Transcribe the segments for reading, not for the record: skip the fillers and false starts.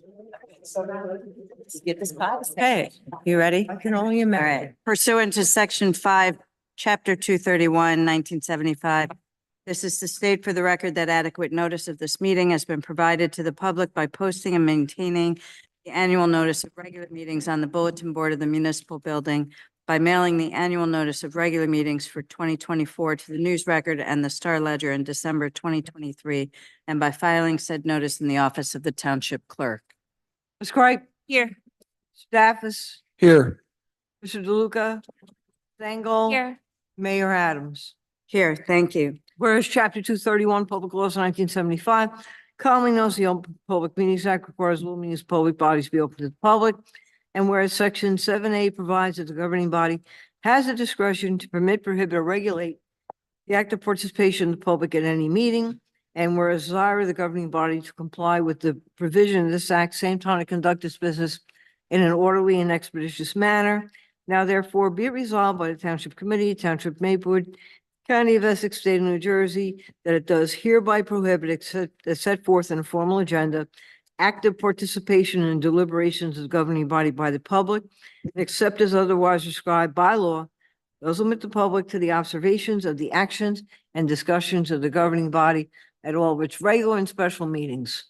Let's get this passed. Okay, you ready? I can only All imagine. right. Pursuant to Section 5, Chapter 231, 1975, this is to state for the record that adequate notice of this meeting has been provided to the public by posting and maintaining the annual notice of regular meetings on the bulletin board of the municipal building, by mailing the annual notice of regular meetings for 2024 to the News Record and the Star Ledger in December 2023, and by filing said notice in the office of the Township Clerk. Ms. Cripe, Here. Staffis, Here. Mr. DeLuca, Dangle. Here. Mayor Adams. Here, thank you. Whereas Chapter 231, Public Laws 1975, commonly known as the Open Public Meetings Act, requires all meetings of public bodies be open to the public. And whereas Section 7A provides that the governing body has the discretion to permit, prohibit, or regulate the active participation of the public at any meeting. And whereas desire the governing body to comply with the provision of this act, same time to conduct its business in an orderly and expeditious manner. Now therefore be it resolved by the Township Committee, Township Maplewood, County of Essex, State of New Jersey, that it does hereby prohibit, except as set forth in a formal agenda, active participation in deliberations of the governing body by the public, except as otherwise prescribed by law, those limit the public to the observations of the actions and discussions of the governing body at all of its regular and special meetings.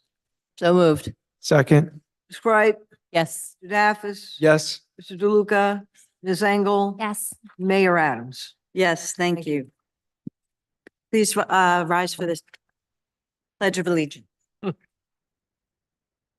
So moved. Second. Ms. Cripe, Yes. Mr. Daffis. Yes. Mr. DeLuca, Ms. Engel. Yes. Mayor Adams. Yes, thank you. Please rise for this Pledge of Allegiance.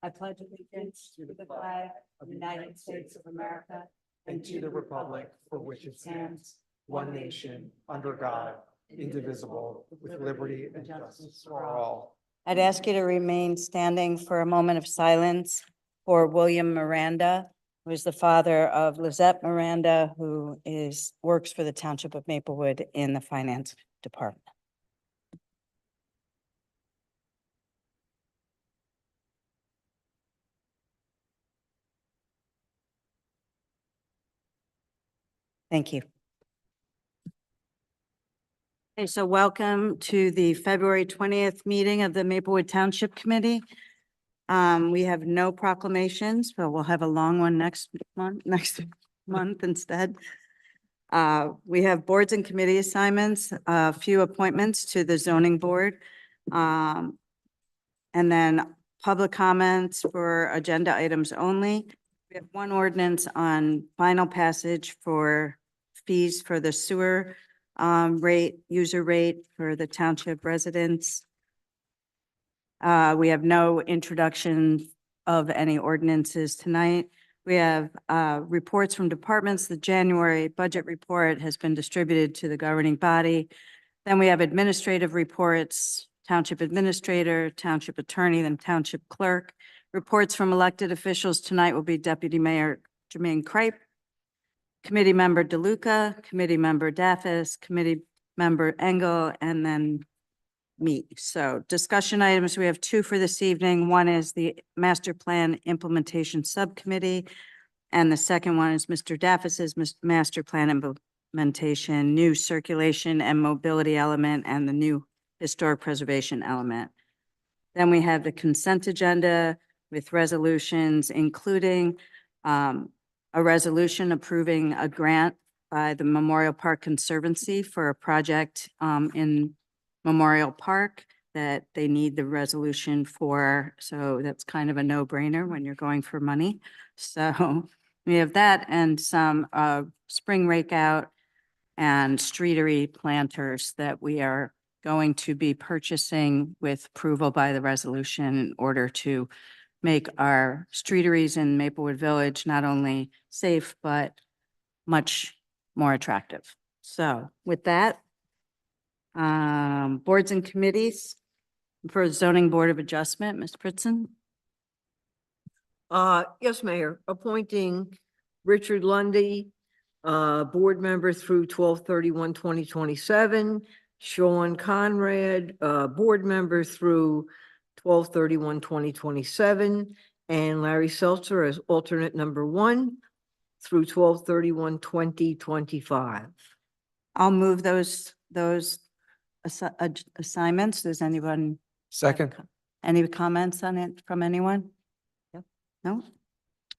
I pledge allegiance to the flag of the United States of America And to the republic for which it stands, one nation, under God, indivisible, with liberty and justice for all. I'd ask you to remain standing for a moment of silence for William Miranda, who is the father of Lizette Miranda, who works for the Township of Maplewood in the Finance Department. Thank you. Okay, so welcome to the February 20th meeting of the Maplewood Township Committee. We have no proclamations, but we'll have a long one next month instead. We have boards and committee assignments, a few appointments to the zoning board. And then public comments for agenda items only. We have one ordinance on final passage for fees for the sewer user rate for the township residents. We have no introduction of any ordinances tonight. We have reports from departments. The January budget report has been distributed to the governing body. Then we have administrative reports, township administrator, township attorney, then township clerk. Reports from elected officials tonight will be Deputy Mayor Jermaine Cripe, Committee Member DeLuca, Committee Member Daffis, Committee Member Engel, and then me. So discussion items, we have two for this evening. One is the Master Plan Implementation Subcommittee, and the second one is Mr. Daffis's Master Plan Implementation, new circulation and mobility element, and the new historic preservation element. Then we have the consent agenda with resolutions, including a resolution approving a grant by the Memorial Park Conservancy for a project in Memorial Park that they need the resolution for. So that's kind of a no-brainer when you're going for money. So we have that and some spring rake out and streetery planters that we are going to be purchasing with approval by the resolution in order to make our streeteries in Maplewood Village not only safe, but much more attractive. So with that, boards and committees for Zoning Board of Adjustment, Ms. Pritzen. Yes, Mayor, appointing Richard Lundy, board member through 12/31/2027, Sean Conrad, board member through 12/31/2027, and Larry Seltzer as alternate number 1 through 12/31/2025. I'll move those assignments. Does anyone? Second. Any comments on it from anyone? Yep. No?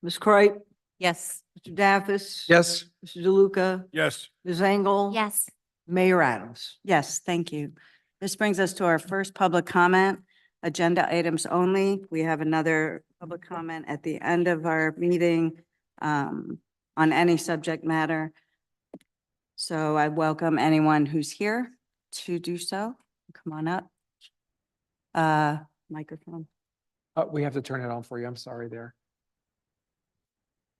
Ms. Kreip, Yes. Mr. Daffis. Yes. Mr. DeLuca, Yes. Ms. Engel. Yes. Mayor Adams. Yes, thank you. This brings us to our first public comment, agenda items only. We have another public comment at the end of our meeting on any subject matter. So I welcome anyone who's here to do so. Come on up. Microphone. We have to turn it on for you. I'm sorry there.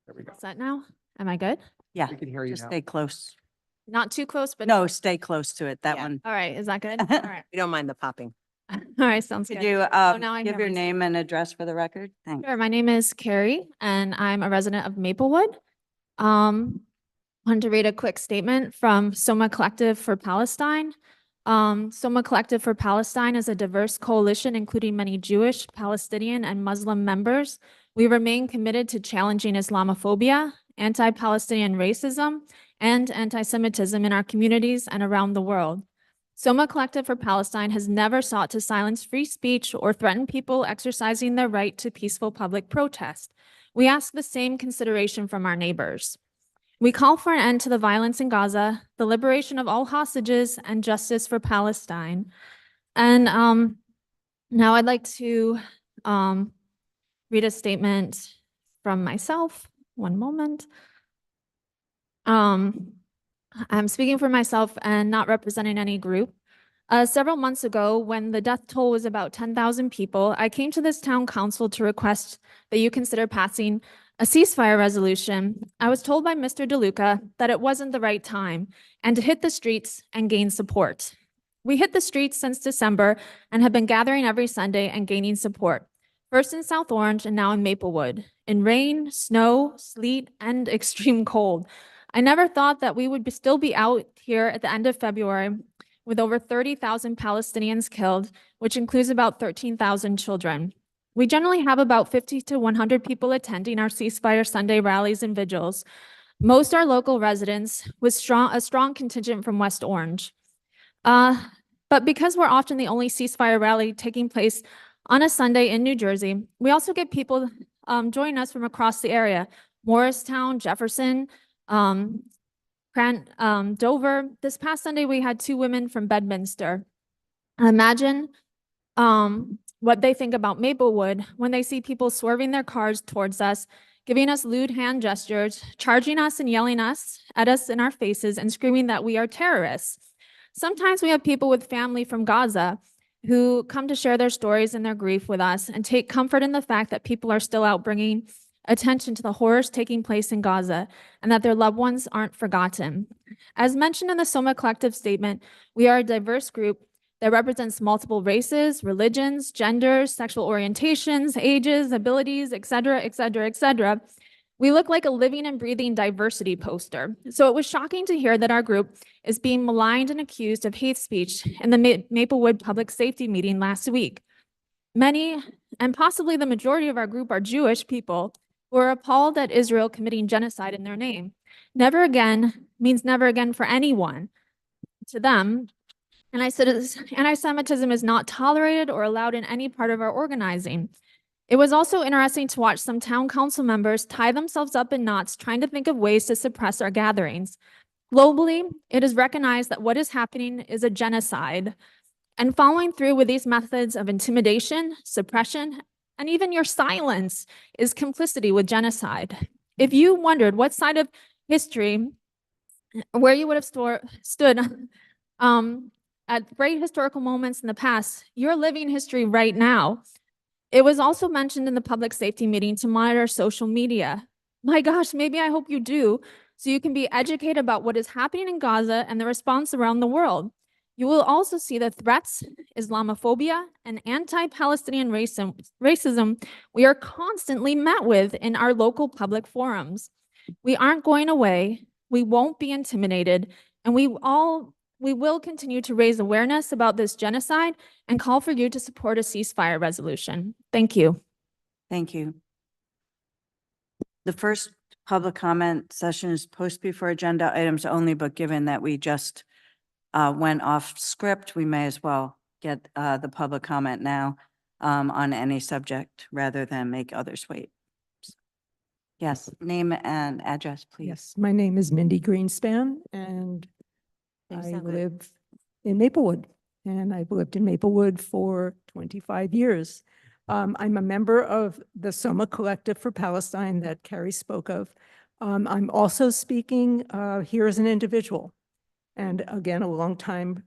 There we go. Is that now? Am I good? Yeah, We can hear you just now. stay close. Not too close, but. No, stay close to it, that Yeah. one. All right, is that good? All right. We don't mind the popping. All right, sounds Could good. you now I give hear your myself. name and address for the record? Thanks. Sure, my name is Carrie and I'm a resident of Maplewood. Wanted to read a quick statement from Soma Collective for Palestine. Soma Collective for Palestine is a diverse coalition including many Jewish, Palestinian, and Muslim members. We remain committed to challenging Islamophobia, anti-Palestinian racism, and anti-Semitism in our communities and around the world. Soma Collective for Palestine has never sought to silence free speech or threaten people exercising their right to peaceful public protest. We ask the same consideration from our neighbors. We call for an end to the violence in Gaza, the liberation of all hostages, and justice for Palestine. And now I'd like to read a statement from myself. One moment. I'm speaking for myself and not representing any group. Several months ago, when the death toll was about 10,000 people, I came to this town council to request that you consider passing a ceasefire resolution. I was told by Mr. DeLuca that it wasn't the right time and to hit the streets and gain support. We hit the streets since December and have been gathering every Sunday and gaining support, first in South Orange and now in Maplewood, in rain, snow, sleet, and extreme cold. I never thought that we would still be out here at the end of February with over 30,000 Palestinians killed, which includes about 13,000 children. We generally have about 50 to 100 people attending our ceasefire Sunday rallies and vigils. Most are local residents with a strong contingent from West Orange. But because we're often the only ceasefire rally taking place on a Sunday in New Jersey, we also get people join us from across the area, Morristown, Jefferson, Dover. This past Sunday, we had 2 women from Bedminster. Imagine what they think about Maplewood when they see people swerving their cars towards us, giving us lewd hand gestures, charging us and yelling at us in our faces and screaming that we are terrorists. Sometimes we have people with family from Gaza who come to share their stories and their grief with us and take comfort in the fact that people are still out bringing attention to the horrors taking place in Gaza and that their loved ones aren't forgotten. As mentioned in the Soma Collective statement, we are a diverse group that represents multiple races, religions, genders, sexual orientations, ages, abilities, etc., etc., etc. We look like a living and breathing diversity poster. So it was shocking to hear that our group is being maligned and accused of hate speech in the Maplewood public safety meeting last week. Many, and possibly the majority of our group, are Jewish people who are appalled at Israel committing genocide in their name. Never again means never again for anyone. To them, anti-Semitism is not tolerated or allowed in any part of our organizing. It was also interesting to watch some town council members tie themselves up in knots trying to think of ways to suppress our gatherings. Globally, it is recognized that what is happening is a genocide, and following through with these methods of intimidation, suppression, and even your silence is complicity with genocide. If you wondered what side of history, where you would have stood at great historical moments in the past, you're living history right now. It was also mentioned in the public safety meeting to monitor social media. My gosh, maybe I hope you do, so you can be educated about what is happening in Gaza and the response around the world. You will also see the threats, Islamophobia, and anti-Palestinian racism we are constantly met with in our local public forums. We aren't going away, we won't be intimidated, and we will continue to raise awareness about this genocide and call for you to support a ceasefire resolution. Thank you. Thank you. The first public comment session is supposed to be for agenda items only, but given that we just went off script, we may as well get the public comment now on any subject rather than make others wait. Yes, name and address, please. Yes, my name is Mindy Greenspan and You I sound good. live in Maplewood. And I've lived in Maplewood for 25 years. I'm a member of the Soma Collective for Palestine that Carrie spoke of. I'm also speaking here as an individual and again, a longtime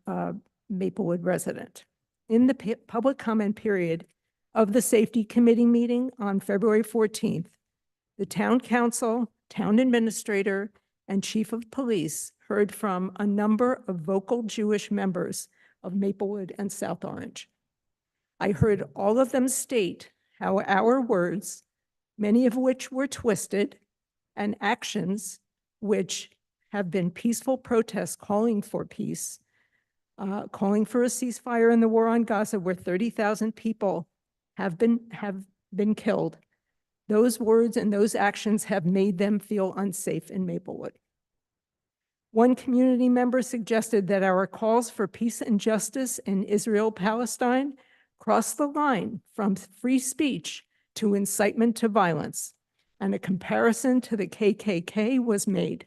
Maplewood resident. In the public comment period of the Safety Committee meeting on February 14th, the town council, town administrator, and chief of police heard from a number of vocal Jewish members of Maplewood and South Orange. I heard all of them state how our words, many of which were twisted, and actions, which have been peaceful protests calling for peace, calling for a ceasefire in the war on Gaza, where 30,000 people have been killed. Those words and those actions have made them feel unsafe in Maplewood. One community member suggested that our calls for peace and justice in Israel-Palestine cross the line from free speech to incitement to violence, and a comparison to the KKK was made.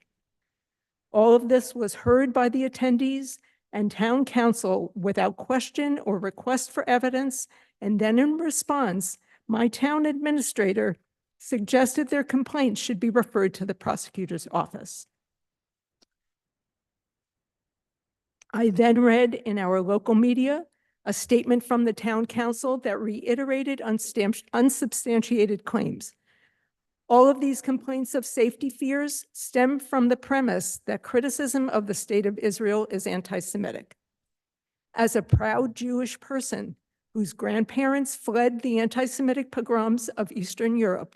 All of this was heard by the attendees and town council without question or request for evidence, and then in response, my town administrator suggested their complaints should be referred to the prosecutor's office. I then read in our local media a statement from the town council that reiterated unsubstantiated claims. All of these complaints of safety fears stem from the premise that criticism of the state of Israel is anti-Semitic. As a proud Jewish person whose grandparents fled the anti-Semitic pogroms of Eastern Europe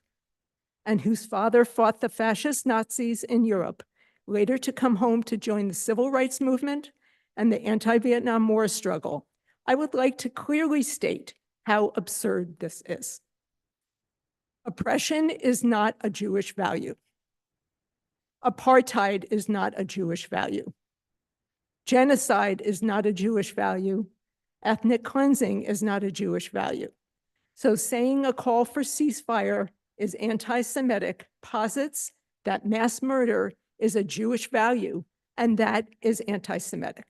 and whose father fought the fascist Nazis in Europe, later to come home to join the civil rights movement and the anti-Vietnam War struggle, I would like to clearly state how absurd this is. Oppression is not a Jewish value. Apartheid is not a Jewish value. Genocide is not a Jewish value. Ethnic cleansing is not a Jewish value. So saying a call for ceasefire is anti-Semitic posits that mass murder is a Jewish value, and that is anti-Semitic.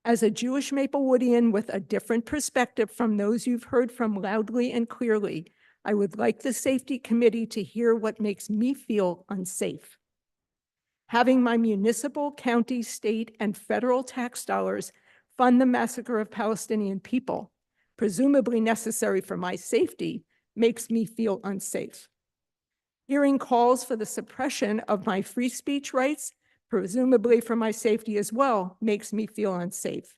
As a Jewish Maplewoodian with a different perspective from those you've heard from loudly and clearly, I would like the Safety Committee to hear what makes me feel unsafe. Having my municipal, county, state, and federal tax dollars fund the massacre of Palestinian people, presumably necessary for my safety, makes me feel unsafe. Hearing calls for the suppression of my free speech rights, presumably for my safety as well, makes me feel unsafe.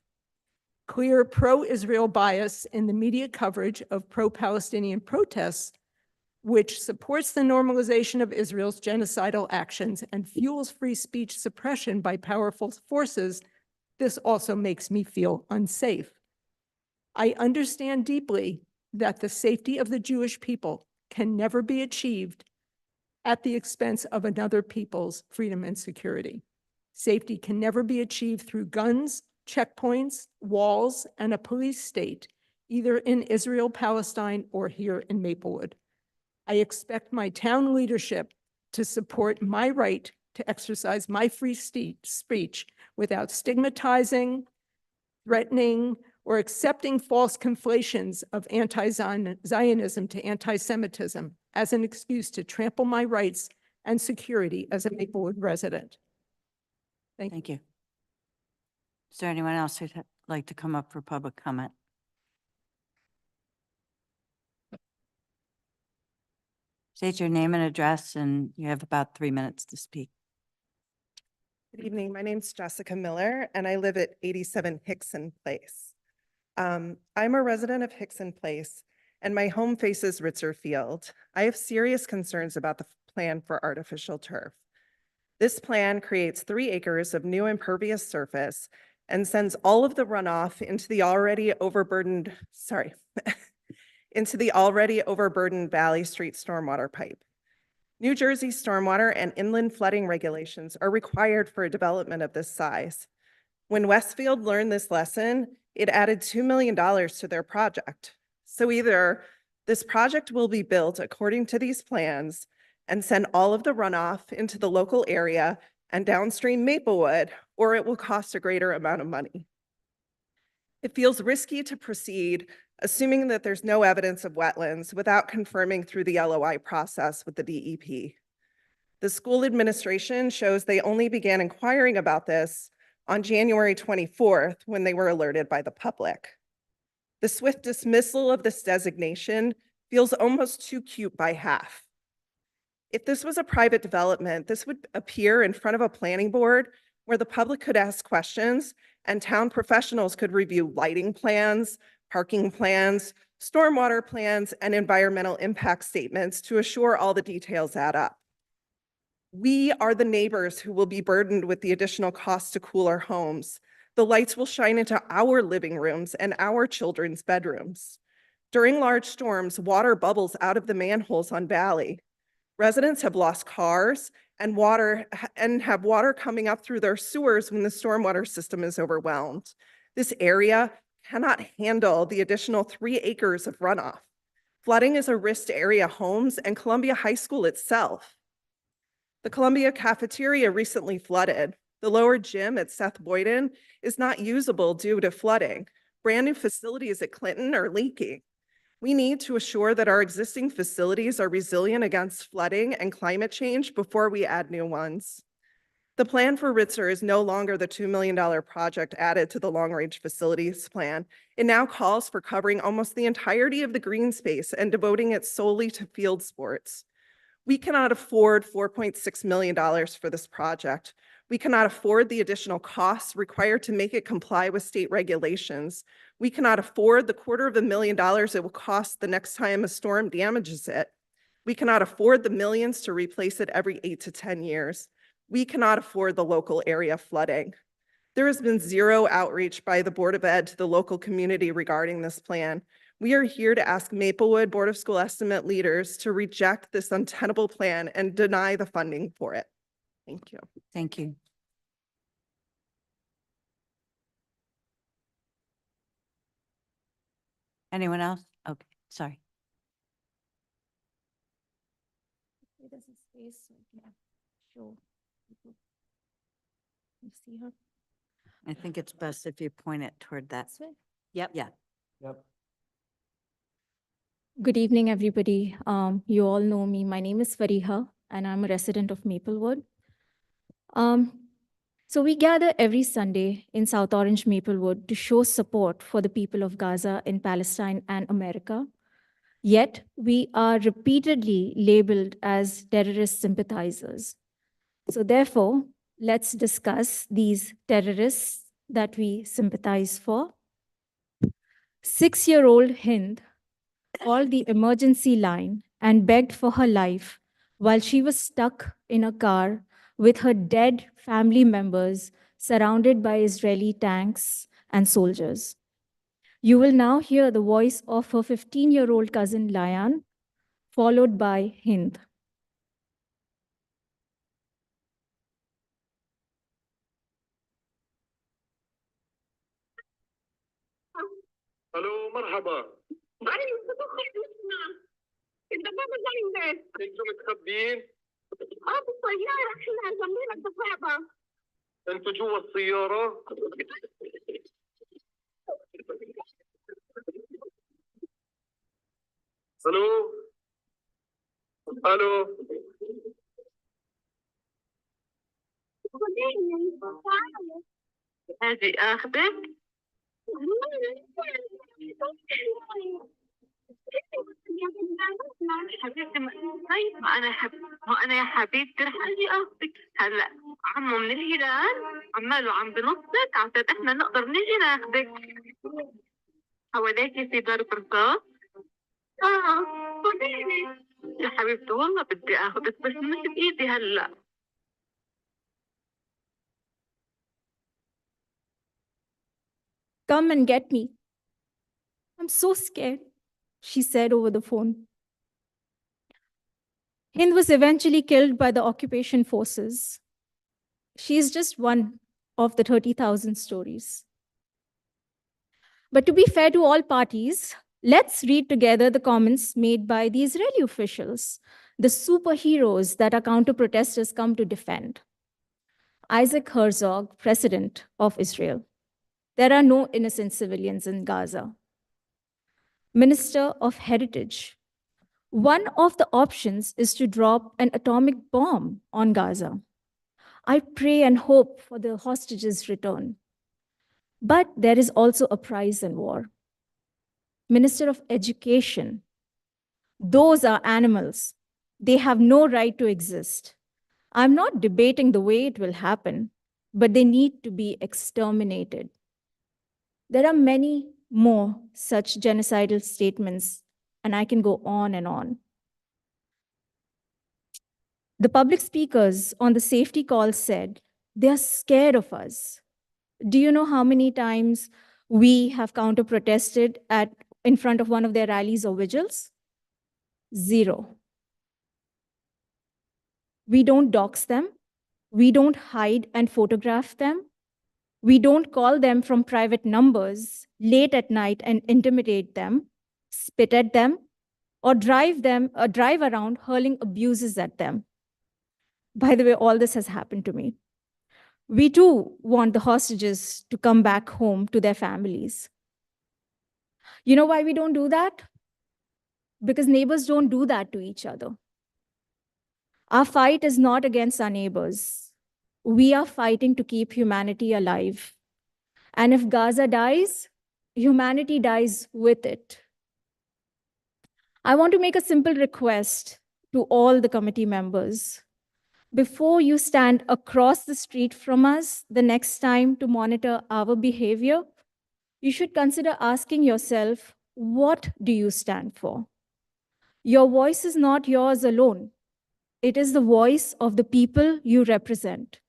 Clear pro-Israel bias in the media coverage of pro-Palestinian protests, which supports the normalization of Israel's genocidal actions and fuels free speech suppression by powerful forces, this also makes me feel unsafe. I understand deeply that the safety of the Jewish people can never be achieved at the expense of another people's freedom and security. Safety can never be achieved through guns, checkpoints, walls, and a police state, either in Israel, Palestine, or here in Maplewood. I expect my town leadership to support my right to exercise my free speech without stigmatizing, threatening, or accepting false conflations of anti-Zionism to anti-Semitism as an excuse to trample my rights and security as a Maplewood resident. Thank you. Is there anyone else who'd like to come up for public comment? State your name and address, and you have about 3 minutes to speak. Good evening. My name's Jessica Miller, and I live at 87 Hickson Place. I'm a resident of Hickson Place, and my home faces Ritzer Field. I have serious concerns about the plan for artificial turf. This plan creates 3 acres of new impervious surface and sends all of the runoff into the already overburdened Valley Street stormwater pipe. New Jersey stormwater and inland flooding regulations are required for a development of this size. When Westfield learned this lesson, it added $2 million to their project. So either this project will be built according to these plans and send all of the runoff into the local area and downstream Maplewood, or it will cost a greater amount of money. It feels risky to proceed, assuming that there's no evidence of wetlands without confirming through the LOI process with the DEP. The school administration shows they only began inquiring about this on January 24th when they were alerted by the public. The swift dismissal of this designation feels almost too cute by half. If this was a private development, this would appear in front of a planning board where the public could ask questions and town professionals could review lighting plans, parking plans, stormwater plans, and environmental impact statements to assure all the details add up. We are the neighbors who will be burdened with the additional costs to cool our homes. The lights will shine into our living rooms and our children's bedrooms. During large storms, water bubbles out of the manholes on Valley. Residents have lost cars and have water coming up through their sewers when the stormwater system is overwhelmed. This area cannot handle the additional 3 acres of runoff. Flooding is a risk to area homes and Columbia High School itself. The Columbia cafeteria recently flooded. The lower gym at Seth Boyden is not usable due to flooding. Brand new facilities at Clinton are leaking. We need to assure that our existing facilities are resilient against flooding and climate change before we add new ones. The plan for Ritzer is no longer the $2 million project added to the long-range facilities plan. It now calls for covering almost the entirety of the green space and devoting it solely to field sports. We cannot afford $4.6 million for this project. We cannot afford the additional costs required to make it comply with state regulations. We cannot afford the $250,000 it will cost the next time a storm damages it. We cannot afford the millions to replace it every 8 to 10 years. We cannot afford the local area flooding. There has been zero outreach by the Board of Ed to the local community regarding this plan. We are here to ask Maplewood Board of School Estimate leaders to reject this untenable plan and deny the funding for it. Thank you. Thank you. Anyone else? Okay, sorry. There's a space so I can show people. You see her I think it's best if you point it toward that. this way? Yep. Yeah. Yep. Good evening, everybody. You all know me. My name is Fariha, and I'm a resident of Maplewood. So we gather every Sunday in South Orange, Maplewood to show support for the people of Gaza in Palestine and America. Yet we are repeatedly labeled as terrorist sympathizers. So therefore, let's discuss these terrorists that we sympathize for. 6-year-old Hind called the emergency line and begged for her life while she was stuck in a car with her dead family members surrounded by Israeli tanks and soldiers. You will now hear the voice of her 15-year-old cousin Layan, followed by Hind. الو مرحبا. انت ما بتعرف انتوا متخبيين؟ بالسيارة احنا جنبينا الدفاعة. انتوا جوا السيارة؟ الو الو هذه اخذك؟ حبيبتي طيب ما انا يا حبيبتي رح اجي اخذك هلا عمو من الهلال عماله عم بنصك عشان احنا نقدر نجي ناخذك حواليكي في ضرب رصاص خديني يا حبيبتي والله بدي اخذك بس مش بايدي هلا Come and get me. I'm so scared, she said over the phone. Hind was eventually killed by the occupation forces. She is just one of the 30,000 stories. But to be fair to all parties, let's read together the comments made by the Israeli officials. the superheroes that our counter-protesters come to defend. Isaac Herzog, President of Israel. There are no innocent civilians in Gaza. Minister of Heritage. One of the options is to drop an atomic bomb on Gaza. I pray and hope for the hostages' return. But there is also a price in war. Minister of Education. Those are animals. They have no right to exist. I'm not debating the way it will happen, but they need to be exterminated. There are many more such genocidal statements, and I can go on and on. The public speakers on the safety call said, they are scared of us. Do you know how many times we have counter-protested in front of one of their rallies or vigils? 0. We don't dox them. We don't hide and photograph them. We don't call them from private numbers late at night and intimidate them, spit at them, or drive around hurling abuses at them. By the way, all this has happened to me. We too want the hostages to come back home to their families. You know why we don't do that? Because neighbors don't do that to each other. Our fight is not against our neighbors. We are fighting to keep humanity alive. And if Gaza dies, humanity dies with it. I want to make a simple request to all the committee members. Before you stand across the street from us the next time to monitor our behavior, you should consider asking yourself, what do you stand for? Your voice is not yours alone. It is the voice of the people you represent.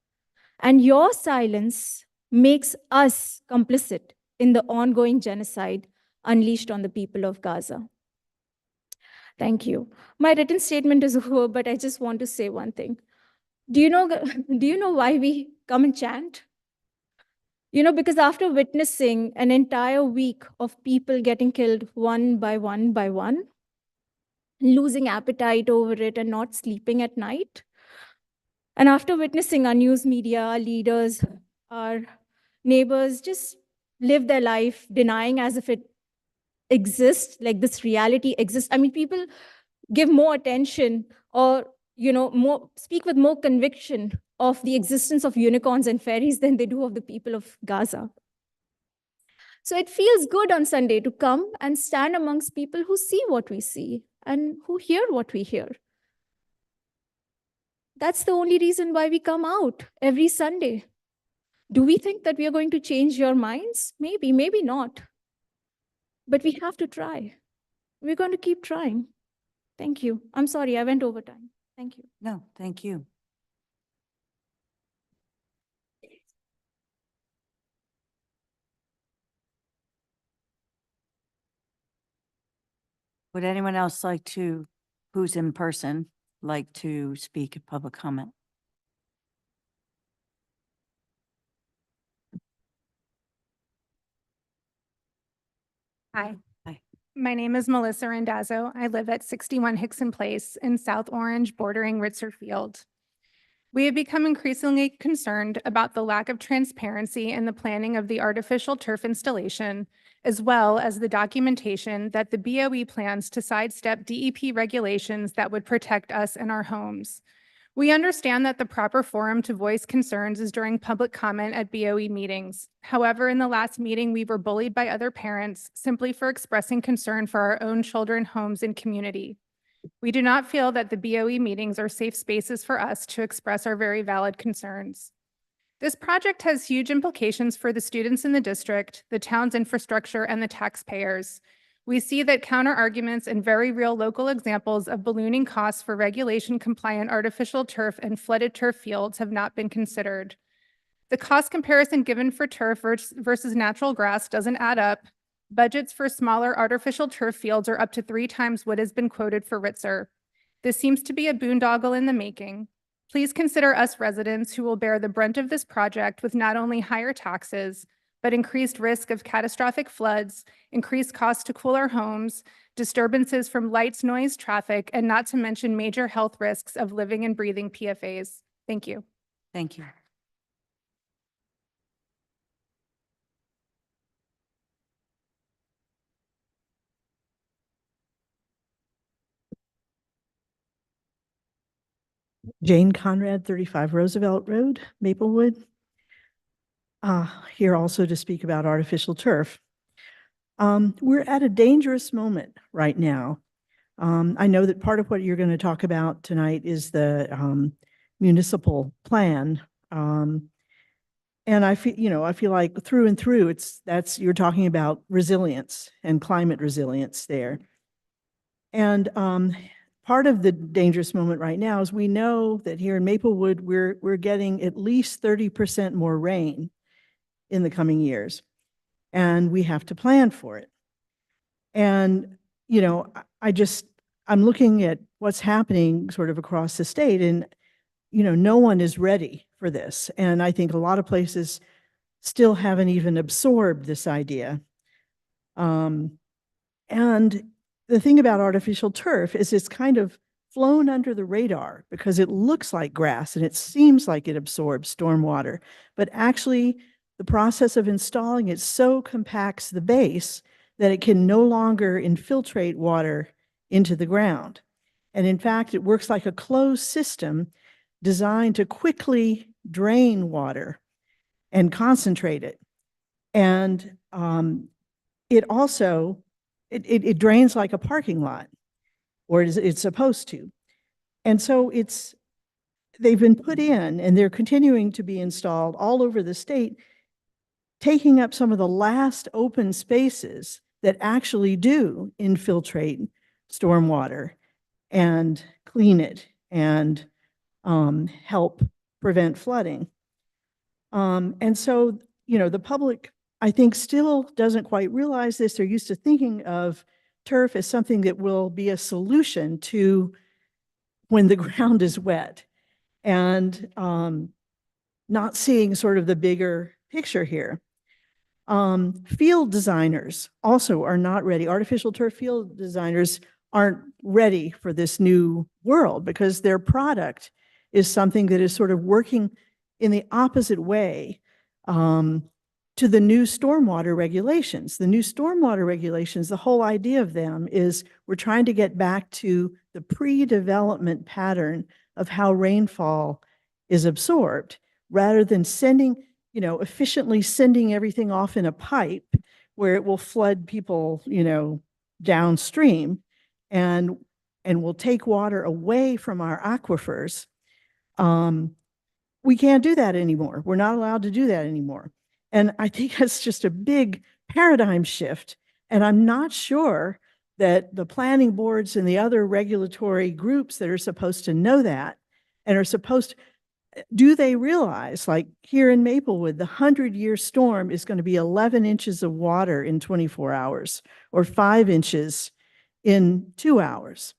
And your silence makes us complicit in the ongoing genocide unleashed on the people of Gaza. Thank you. My written statement is over, but I just want to say one thing. Do you know why we come and chant? Because after witnessing an entire week of people getting killed one by one, losing appetite over it and not sleeping at night, and after witnessing our news media, our leaders, our neighbors just live their life denying as if it exists, like this reality exists. I mean, people give more attention or speak with more conviction of the existence of unicorns and fairies than they do of the people of Gaza. So it feels good on Sunday to come and stand amongst people who see what we see and who hear what we hear. That's the only reason why we come out every Sunday. Do we think that we are going to change your minds? Maybe, maybe not. But we have to try. We're going to keep trying. Thank you. I'm sorry, I went over time. Thank you. No, thank you. Would anyone else who's in person, like to speak at public comment? Hi. Hi. My name is Melissa Randazzo. I live at 61 Hickson Place in South Orange, bordering Ritzer Field. We have become increasingly concerned about the lack of transparency in the planning of the artificial turf installation, as well as the documentation that the BOE plans to sidestep DEP regulations that would protect us and our homes. We understand that the proper forum to voice concerns is during public comment at BOE meetings. However, in the last meeting, we were bullied by other parents simply for expressing concern for our own children, homes, and community. We do not feel that the BOE meetings are safe spaces for us to express our very valid concerns. This project has huge implications for the students in the district, the town's infrastructure, and the taxpayers. We see that counter-arguments and very real local examples of ballooning costs for regulation-compliant artificial turf and flooded turf fields have not been considered. The cost comparison given for turf versus natural grass doesn't add up. Budgets for smaller artificial turf fields are up to 3 times what has been quoted for Ritzer. This seems to be a boondoggle in the making. Please consider us residents who will bear the brunt of this project with not only higher taxes, but increased risk of catastrophic floods, increased costs to cool our homes, disturbances from lights, noise, traffic, and not to mention major health risks of living and breathing PFAS. Thank you. Thank you. Jane Conrad, 35 Roosevelt Road, Maplewood. Here also to speak about artificial turf. We're at a dangerous moment right now. I know that part of what you're going to talk about tonight is the municipal plan. And I feel like through and through, you're talking about resilience and climate resilience there. And part of the dangerous moment right now is we know that here in Maplewood, we're getting at least 30% more rain in the coming years, and we have to plan for it. And, I'm looking at what's happening sort of across the state, and, no one is ready for this. And I think a lot of places still haven't even absorbed this idea. And the thing about artificial turf is it's kind of flown under the radar because it looks like grass and it seems like it absorbs stormwater, but actually the process of installing it so compacts the base that it can no longer infiltrate water into the ground. And in fact, it works like a closed system designed to quickly drain water and concentrate it. And it also, it drains like a parking lot, or it's supposed to. And so they've been put in and they're continuing to be installed all over the state, taking up some of the last open spaces that actually do infiltrate stormwater and clean it and help prevent flooding. And so, the public, I think, still doesn't quite realize this. They're used to thinking of turf as something that will be a solution to when the ground is wet, and not seeing sort of the bigger picture here. Field designers also are not ready. Artificial turf field designers aren't ready for this new world because their product is something that is sort of working in the opposite way to the new stormwater regulations. The new stormwater regulations, the whole idea of them is we're trying to get back to the pre-development pattern of how rainfall is absorbed rather than efficiently sending everything off in a pipe where it will flood people, downstream and will take water away from our aquifers. We can't do that anymore. We're not allowed to do that anymore. And I think that's just a big paradigm shift. And I'm not sure that the planning boards and the other regulatory groups that are supposed to know that and are supposed to, do they realize, like here in Maplewood, the 100-year storm is going to be 11 inches of water in 24 hours or 5 inches in 2 hours.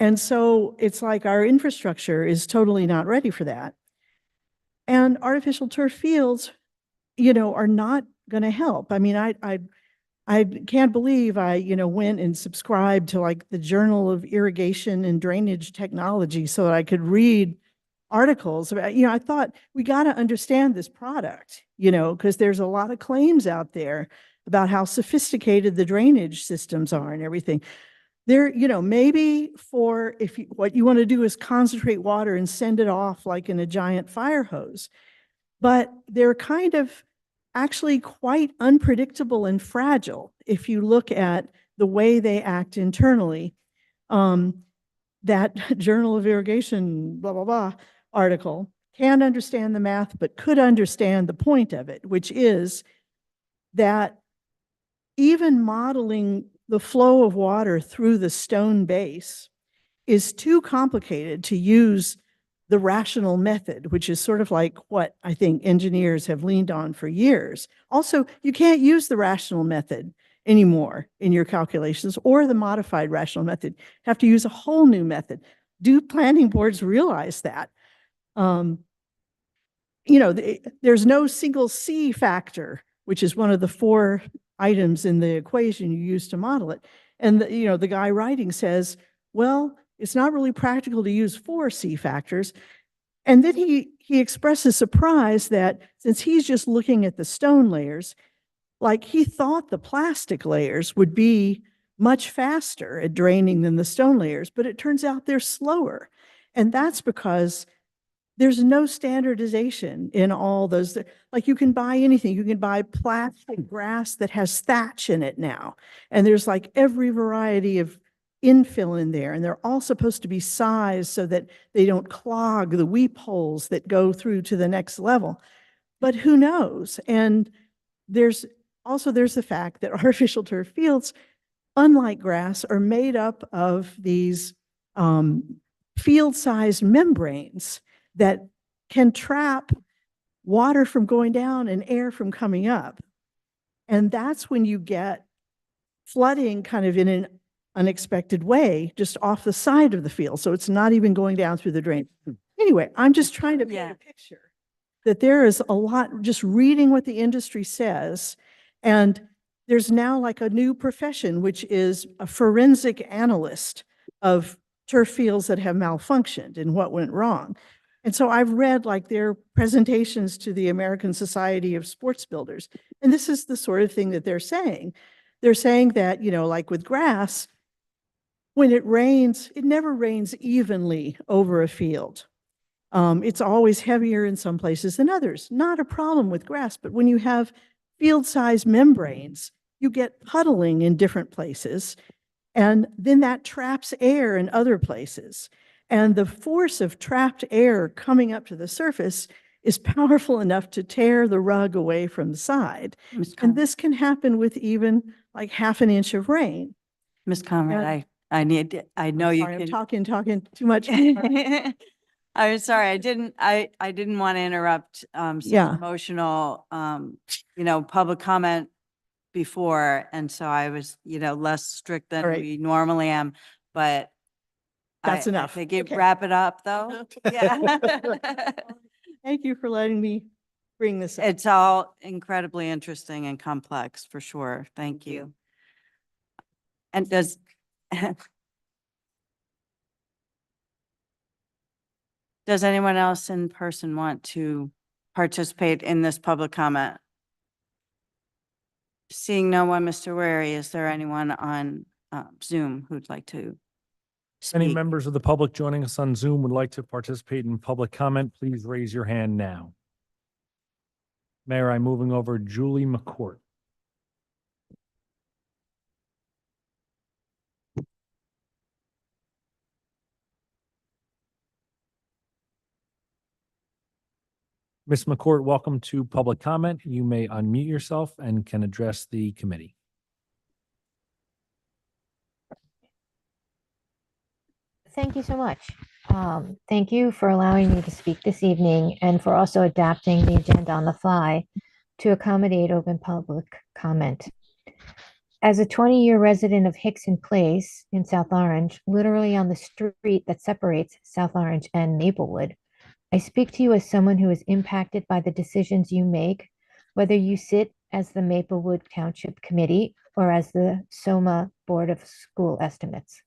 And so it's like our infrastructure is totally not ready for that. And artificial turf fields, are not going to help. I mean, I can't believe I, went and subscribed to like the Journal of Irrigation and Drainage Technology so that I could read articles about, I thought we got to understand this product, because there's a lot of claims out there about how sophisticated the drainage systems are and everything. There, maybe what you want to do is concentrate water and send it off like in a giant fire hose, but they're kind of actually quite unpredictable and fragile if you look at the way they act internally. That Journal of Irrigation, blah, blah, blah, article can't understand the math, but could understand the point of it, which is that even modeling the flow of water through the stone base is too complicated to use the rational method, which is sort of like what I think engineers have leaned on for years. Also, you can't use the rational method anymore in your calculations or the modified rational method. You have to use a whole new method. Do planning boards realize that? There's no single C factor which is one of the 4 items in the equation you use to model it. And the guy writing says, well, it's not really practical to use 4 C factors. And then he expresses surprise that since he's just looking at the stone layers, like he thought the plastic layers would be much faster at draining than the stone layers, but it turns out they're slower. And that's because there's no standardization in all those. Like you can buy anything. You can buy plastic grass that has thatch in it now. And there's like every variety of infill in there. And they're all supposed to be sized so that they don't clog the weep holes that go through to the next level. But who knows? And there's the fact that artificial turf fields, unlike grass, are made up of these field-sized membranes that can trap water from going down and air from coming up. And that's when you get flooding kind of in an unexpected way, just off the side of the field. So it's not even going down through the drain. Anyway, I'm just trying to paint a picture that there is a lot, just reading what the industry says. And there's now like a new profession, which is a forensic analyst of turf fields that have malfunctioned and what went wrong. And so I've read like their presentations to the American Society of Sports Builders. And this is the sort of thing that they're saying. They're saying that, like with grass, when it rains, it never rains evenly over a field. It's always heavier in some places than others. Not a problem with grass, but when you have field-sized membranes, you get puddling in different places, and then that traps air in other places. And the force of trapped air coming up to the surface is powerful enough to tear the rug away from the side. And this can happen with even like half an inch of rain. Ms. Conrad, I know you Sorry, I'm can. talking too much. I'm sorry, I didn't want to interrupt such Yeah. emotional, public comment before. And so I was, less strict than All right. we normally am, but That's I enough. think it Okay. wrap it up though. Yeah. Thank you for letting me bring this up. It's all incredibly interesting and complex for sure. Thank you. And does anyone else in person want to participate in this public comment? Seeing no one, Mr. Wary, is there anyone on Zoom who'd like to Any speak? members of the public joining us on Zoom would like to participate in public comment, please raise your hand now. Mayor, I'm moving over Julie McCourt. Ms. McCourt, welcome to public comment. You may unmute yourself and can address the committee. Thank you so much. Thank you for allowing me to speak this evening and for also adapting the agenda on the fly to accommodate open public comment. As a 20-year resident of Hickson Place in South Orange, literally on the street that separates South Orange and Maplewood, I speak to you as someone who is impacted by the decisions you make, whether you sit as the Maplewood Township Committee or as the SOMA Board of School Estimates.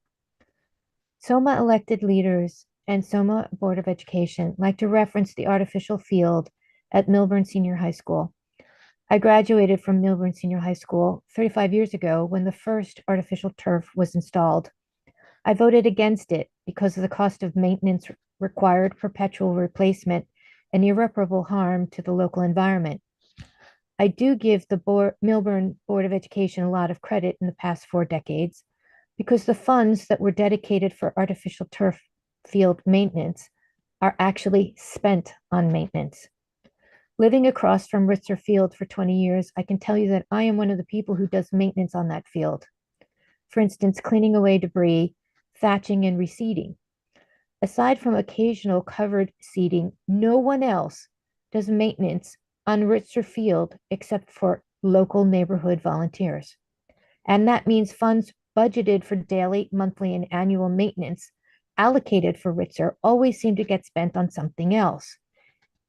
SOMA elected leaders and SOMA Board of Education like to reference the artificial field at Milburn Senior High School. I graduated from Milburn Senior High School 35 years ago when the first artificial turf was installed. I voted against it because of the cost of maintenance, required perpetual replacement, and irreparable harm to the local environment. I do give the Milburn Board of Education a lot of credit in the past 4 decades because the funds that were dedicated for artificial turf field maintenance are actually spent on maintenance. Living across from Ritzer Field for 20 years, I can tell you that I am one of the people who does maintenance on that field. For instance, cleaning away debris, thatching, and reseeding. Aside from occasional covered seeding, no one else does maintenance on Ritzer Field except for local neighborhood volunteers. And that means funds budgeted for daily, monthly, and annual maintenance allocated for Ritzer always seem to get spent on something else,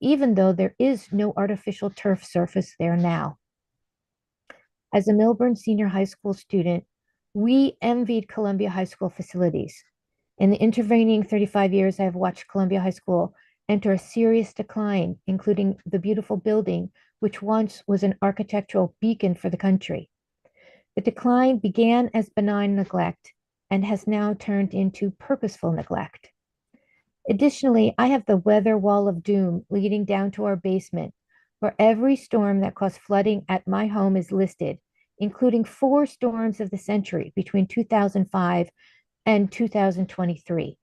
even though there is no artificial turf surface there now. As a Milburn Senior High School student, we envied Columbia High School facilities. In the intervening 35 years, I have watched Columbia High School enter a serious decline, including the beautiful building, which once was an architectural beacon for the country. The decline began as benign neglect and has now turned into purposeful neglect. Additionally, I have the weather wall of doom leading down to our basement, where every storm that caused flooding at my home is listed, including 4 storms of the century between 2005 and 2023.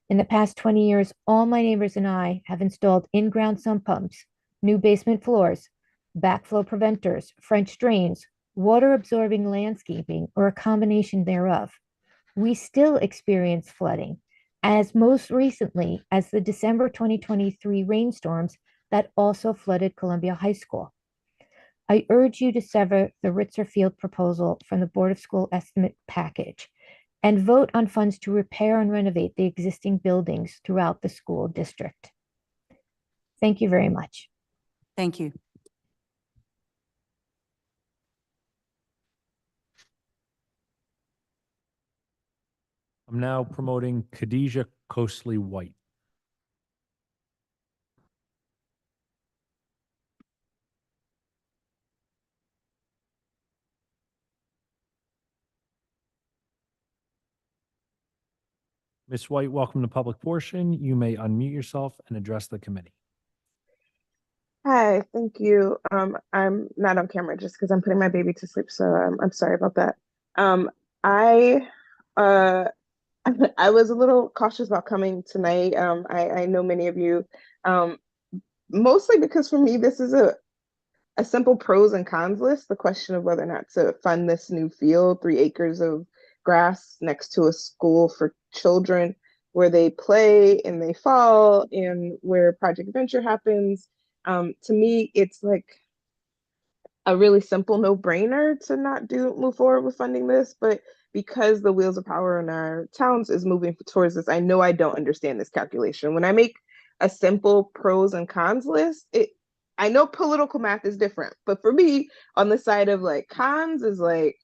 In the past 20 years, all my neighbors and I have installed in-ground sump pumps, new basement floors, backflow preventers, French drains, water-absorbing landscaping, or a combination thereof. We still experience flooding, as most recently as the December 2023 rainstorms that also flooded Columbia High School. I urge you to sever the Ritzer Field proposal from the Board of School estimate package and vote on funds to repair and renovate the existing buildings throughout the school district. Thank you very much. Thank you. I'm now promoting Khadijah Coasley White. Ms. White, welcome to public portion. You may unmute yourself and address the committee. Hi, thank you. I'm not on camera just because I'm putting my baby to sleep, so I'm sorry about that. I I was a little cautious about coming tonight. I know many of you, mostly because for me this is a simple pros and cons list. The question of whether or not to fund this new field, 3 acres of grass next to a school for children where they play and they fall and where Project Venture happens. To me, it's like a really simple no-brainer to not move forward with funding this, but because the wheels of power in our towns is moving towards this, I know I don't understand this calculation. When I make a simple pros and cons list, I know political math is different, but for me, on the side of like cons is like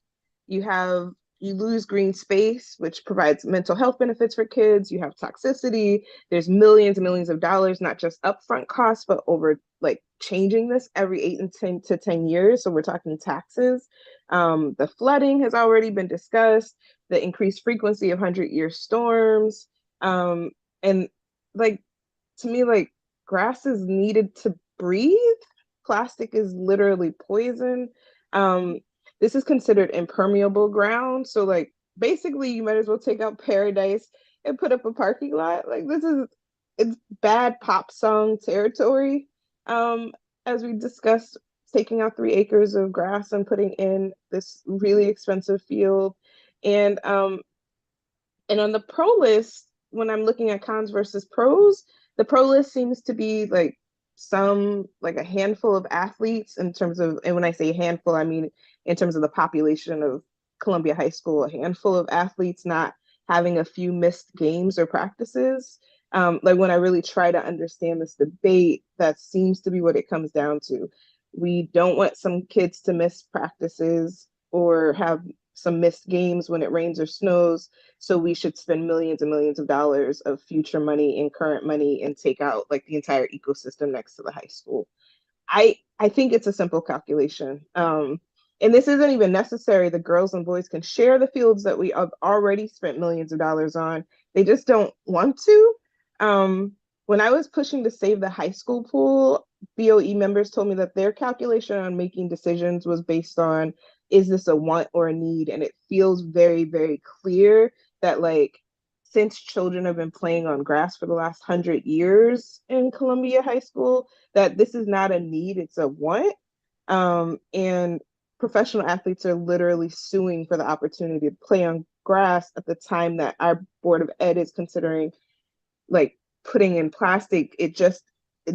you lose green space, which provides mental health benefits for kids. You have toxicity. There's millions and millions of dollars, not just upfront costs, but over like changing this every 8 to 10 years. So we're talking taxes. The flooding has already been discussed, the increased frequency of 100-year storms. And like, to me, like grass is needed to breathe. Plastic is literally poison. This is considered impermeable ground. So like basically you might as well take out paradise and put up a parking lot. Like it's bad pop song territory. As we discussed, taking out 3 acres of grass and putting in this really expensive field. And on the pro list, when I'm looking at cons versus pros, the pro list seems to be like a handful of athletes in terms of, and when I say handful, I mean in terms of the population of Columbia High School, a handful of athletes not having a few missed games or practices. Like when I really try to understand this debate, that seems to be what it comes down to. We don't want some kids to miss practices or have some missed games when it rains or snows. So we should spend millions and millions of dollars of future money and current money and take out like the entire ecosystem next to the high school. I think it's a simple calculation. And this isn't even necessary. The girls and boys can share the fields that we have already spent millions of dollars on. They just don't want to. When I was pushing to save the high school pool, BOE members told me that their calculation on making decisions was based on, is this a want or a need? And it feels very, very clear that like, since children have been playing on grass for the last 100 years in Columbia High School, that this is not a need, it's a want. And professional athletes are literally suing for the opportunity to play on grass at the time that our Board of Ed is considering like putting in plastic. It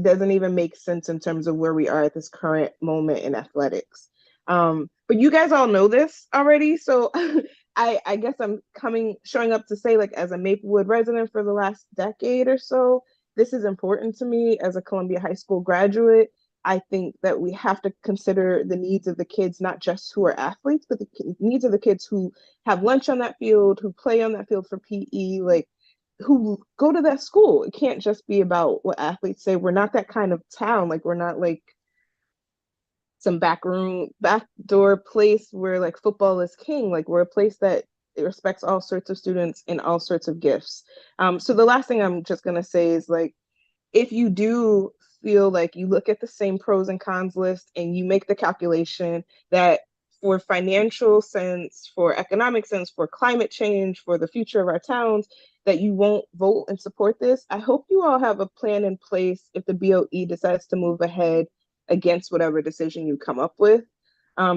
doesn't even make sense in terms of where we are at this current moment in athletics. But you guys all know this already, so I guess I'm showing up to say, like, as a Maplewood resident for the last decade or so, this is important to me as a Columbia High School graduate. I think that we have to consider the needs of the kids, not just who are athletes, but the needs of the kids who have lunch on that field, who play on that field for PE, like who go to that school. It can't just be about what athletes say. We're not that kind of town. Like we're not like some backdoor place where like football is king. Like we're a place that it respects all sorts of students and all sorts of gifts. So the last thing I'm just gonna say is like, if you do feel like you look at the same pros and cons list and you make the calculation that for financial sense, for economic sense, for climate change, for the future of our towns, that you won't vote and support this, I hope you all have a plan in place if the BOE decides to move ahead against whatever decision you come up with.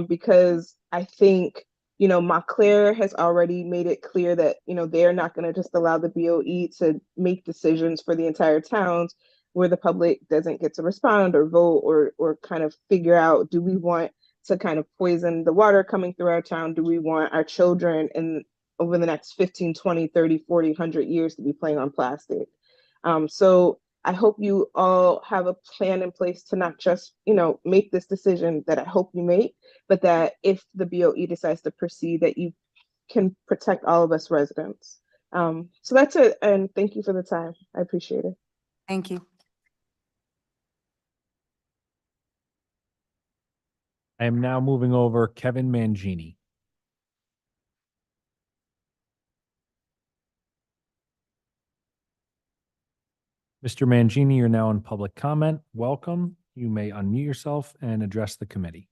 Because I think, you know, Montclair has already made it clear that, you know, they're not going to just allow the BOE to make decisions for the entire towns where the public doesn't get to respond or vote or kind of figure out, do we want to kind of poison the water coming through our town? Do we want our children in over the next 15, 20, 30, 40, 100 years to be playing on plastic? So I hope you all have a plan in place to not just, you know, make this decision that I hope you make, but that if the BOE decides to proceed, that you can protect all of us residents. So that's it. And thank you for the time. I appreciate it. Thank you. I am now moving over Kevin Mangini. Mr. Mangini, you're now in public comment. Welcome. You may unmute yourself and address the committee.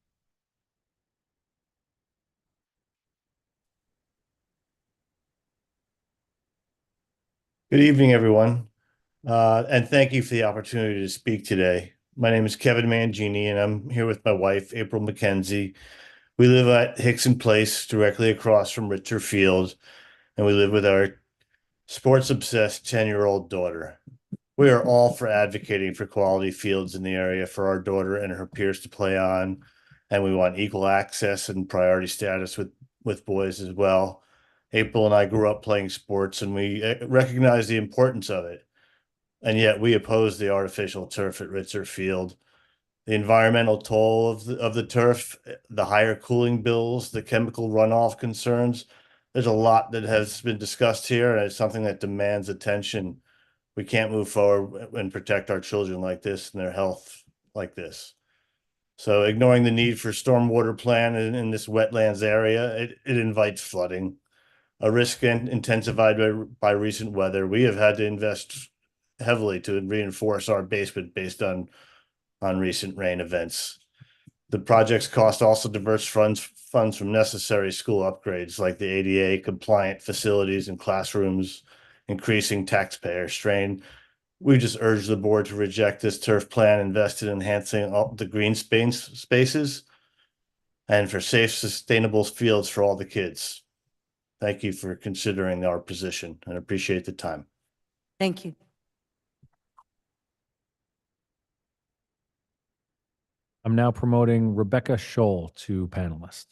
Good evening, everyone, and thank you for the opportunity to speak today. My name is Kevin Mangini, and I'm here with my wife, April McKenzie. We live at Hickson Place, directly across from Ritter Field, and we live with our sports-obsessed 10-year-old daughter. We are all for advocating for quality fields in the area for our daughter and her peers to play on, and we want equal access and priority status with boys as well. April and I grew up playing sports, and we recognize the importance of it. And yet we oppose the artificial turf at Ritzer Field. The environmental toll of the turf, the higher cooling bills, the chemical runoff concerns. There's a lot that has been discussed here, and it's something that demands attention. We can't move forward and protect our children like this and their health like this. So ignoring the need for stormwater plan in this wetlands area, it invites flooding. A risk intensified by recent weather. We have had to invest heavily to reinforce our basement based on recent rain events. The project's cost also diverts funds from necessary school upgrades like the ADA compliant facilities and classrooms, increasing taxpayer strain. We just urge the board to reject this turf plan, invest in enhancing all the green spaces and for safe, sustainable fields for all the kids. Thank you for considering our position and appreciate the time. Thank you. I'm now promoting Rebecca Scholl to panelist.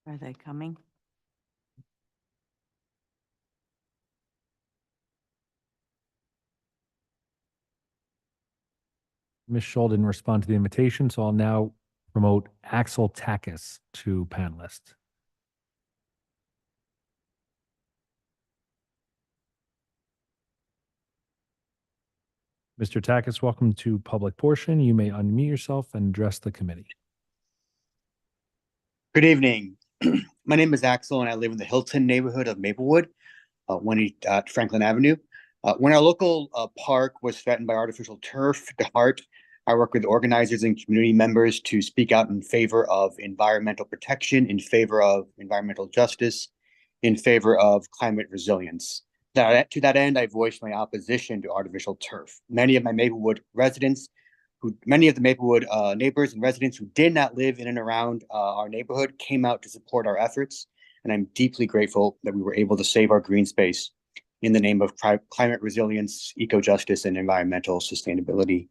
Are they coming? Ms. Scholl didn't respond to the invitation, so I'll now promote Axel Takis to panelist. Mr. Takis, welcome to public portion. You may unmute yourself and address the committee. Good evening. My name is Axel, and I live in the Hilton neighborhood of Maplewood, 1 Franklin Avenue. When our local park was threatened by artificial turf, DeHart, I work with organizers and community members to speak out in favor of environmental protection, in favor of environmental justice, in favor of climate resilience. To that end, I voiced my opposition to artificial turf. Many of the Maplewood neighbors and residents who did not live in and around our neighborhood came out to support our efforts, and I'm deeply grateful that we were able to save our green space. in the name of climate resilience, eco-justice, and environmental sustainability.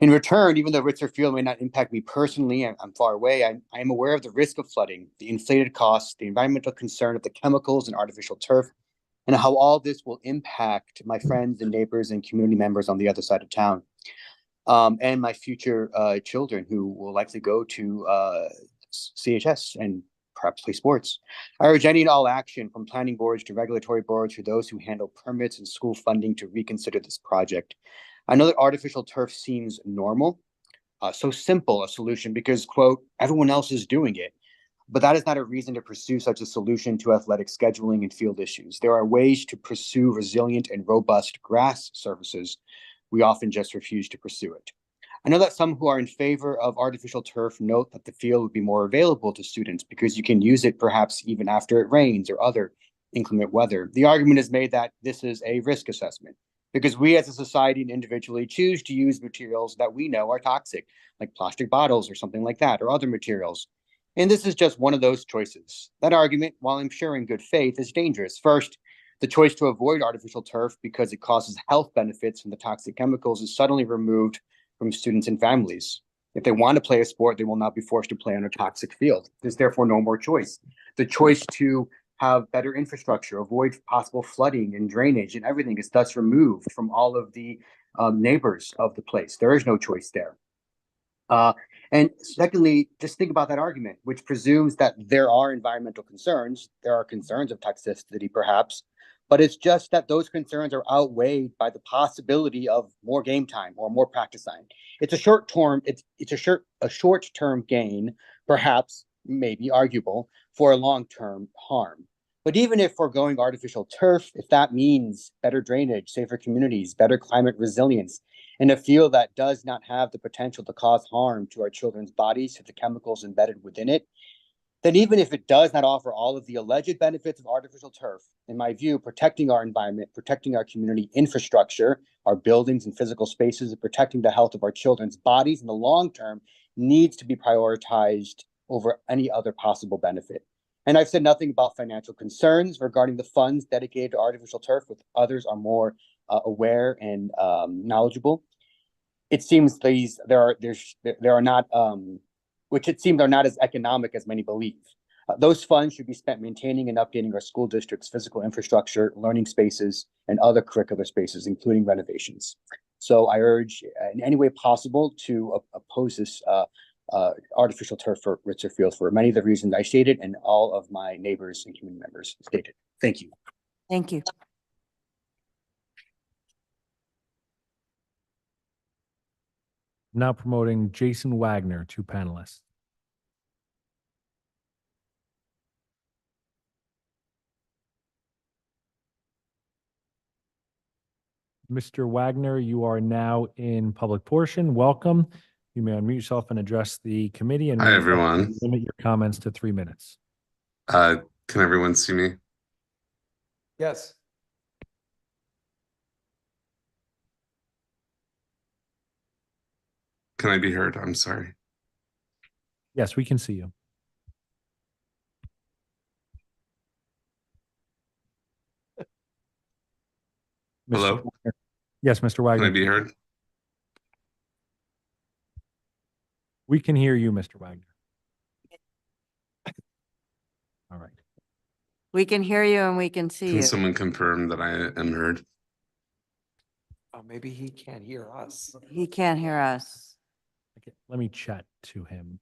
In return, even though Ritzer Field may not impact me personally, I'm far away, I am aware of the risk of flooding, the inflated costs, the environmental concern of the chemicals and artificial turf, and how all this will impact my friends and neighbors and community members on the other side of town, and my future children who will likely go to CHS and perhaps play sports. I urge any and all action, from planning boards to regulatory boards to those who handle permits and school funding, to reconsider this project. I know that artificial turf seems normal, so simple a solution because, quote, everyone else is doing it. But that is not a reason to pursue such a solution to athletic scheduling and field issues. There are ways to pursue resilient and robust grass surfaces. We often just refuse to pursue it. I know that some who are in favor of artificial turf note that the field would be more available to students because you can use it perhaps even after it rains or other inclement weather. The argument is made that this is a risk assessment because we as a society and individually choose to use materials that we know are toxic, like plastic bottles or something like that, or other materials. And this is just one of those choices. That argument, while I'm sure in good faith, is dangerous. First, the choice to avoid artificial turf because it causes health benefits from the toxic chemicals is suddenly removed from students and families. If they want to play a sport, they will not be forced to play on a toxic field. There's therefore no more choice. The choice to have better infrastructure, avoid possible flooding and drainage and everything is thus removed from all of the neighbors of the place. There is no choice there. And secondly, just think about that argument, which presumes that there are environmental concerns. There are concerns of toxicity, perhaps, but it's just that those concerns are outweighed by the possibility of more game time or more practice time. It's a short-term, it's a short-term gain, perhaps, maybe arguable, for a long-term harm. But even if foregoing artificial turf, if that means better drainage, safer communities, better climate resilience, in a field that does not have the potential to cause harm to our children's bodies, to the chemicals embedded within it, then even if it does not offer all of the alleged benefits of artificial turf, in my view, protecting our environment, protecting our community infrastructure, our buildings and physical spaces, and protecting the health of our children's bodies in the long term needs to be prioritized over any other possible benefit. And I've said nothing about financial concerns regarding the funds dedicated to artificial turf, which others are more aware and knowledgeable. It seems there are not, which it seems are not as economic as many believe. Those funds should be spent maintaining and updating our school district's physical infrastructure, learning spaces, and other curricular spaces, including renovations. So I urge in any way possible to oppose this artificial turf for Ritzer Field for many of the reasons I stated and all of my neighbors and community members stated. Thank you. Thank you. Now promoting Jason Wagner, two panelists. Mr. Wagner, you are now in public portion. Welcome. You may unmute yourself and address the committee. And hi, everyone. Limit your comments to 3 minutes. Can everyone see me? Yes. Can I be heard? I'm sorry. Yes, we can see you. Hello? Wagner. Yes, Mr. Wagner. Can I be heard? We can hear you, Mr. Wagner. All right. We can hear you and we can see Can you. someone confirm that I am heard? Oh, maybe he can't hear us. He can't hear us. Okay, let me chat to him.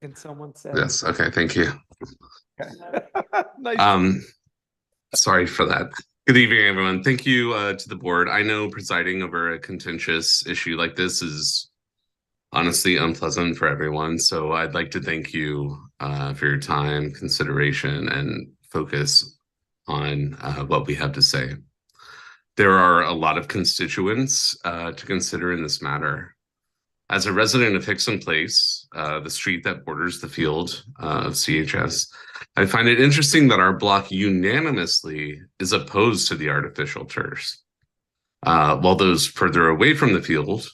Can someone say? Yes. Okay. Thank you. Nice. Sorry for that. Good evening, everyone. Thank you to the board. I know presiding over a contentious issue like this is honestly unpleasant for everyone. So I'd like to thank you for your time, consideration, and focus on what we have to say. There are a lot of constituents to consider in this matter. As a resident of Hickson Place, the street that borders the field of CHS, I find it interesting that our block unanimously is opposed to the artificial turfs, while those further away from the field,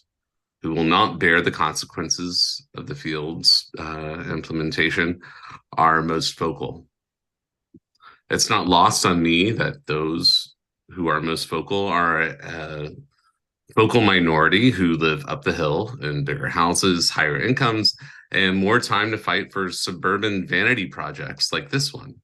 who will not bear the consequences of the field's implementation, are most vocal. It's not lost on me that those who are most vocal are a vocal minority who live up the hill in bigger houses, higher incomes, and more time to fight for suburban vanity projects like this one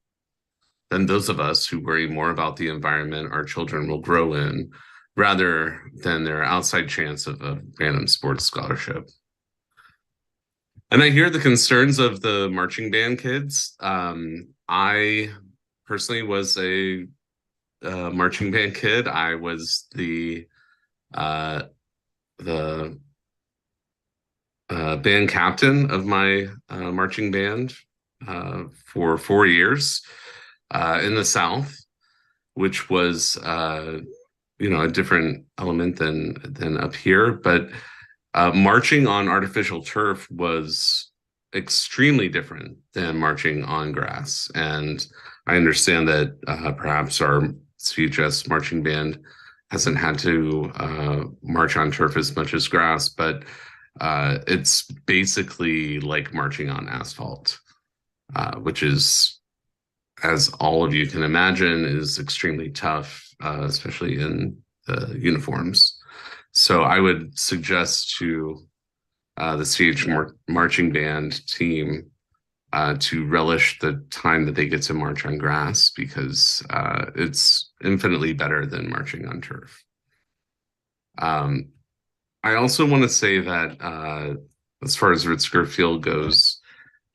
than those of us who worry more about the environment our children will grow in rather than their outside chance of a random sports scholarship. And I hear the concerns of the marching band kids. I personally was a marching band kid. I was the band captain of my marching band for 4 years in the South, which was a different element than up here. But marching on artificial turf was extremely different than marching on grass. And I understand that perhaps our CHS marching band hasn't had to march on turf as much as grass, but it's basically like marching on asphalt, which is, as all of you can imagine, is extremely tough, especially in the uniforms. So I would suggest to the CH marching band team to relish the time that they get to march on grass, because it's infinitely better than marching on turf. I also want to say that as far as Ritzker Field goes,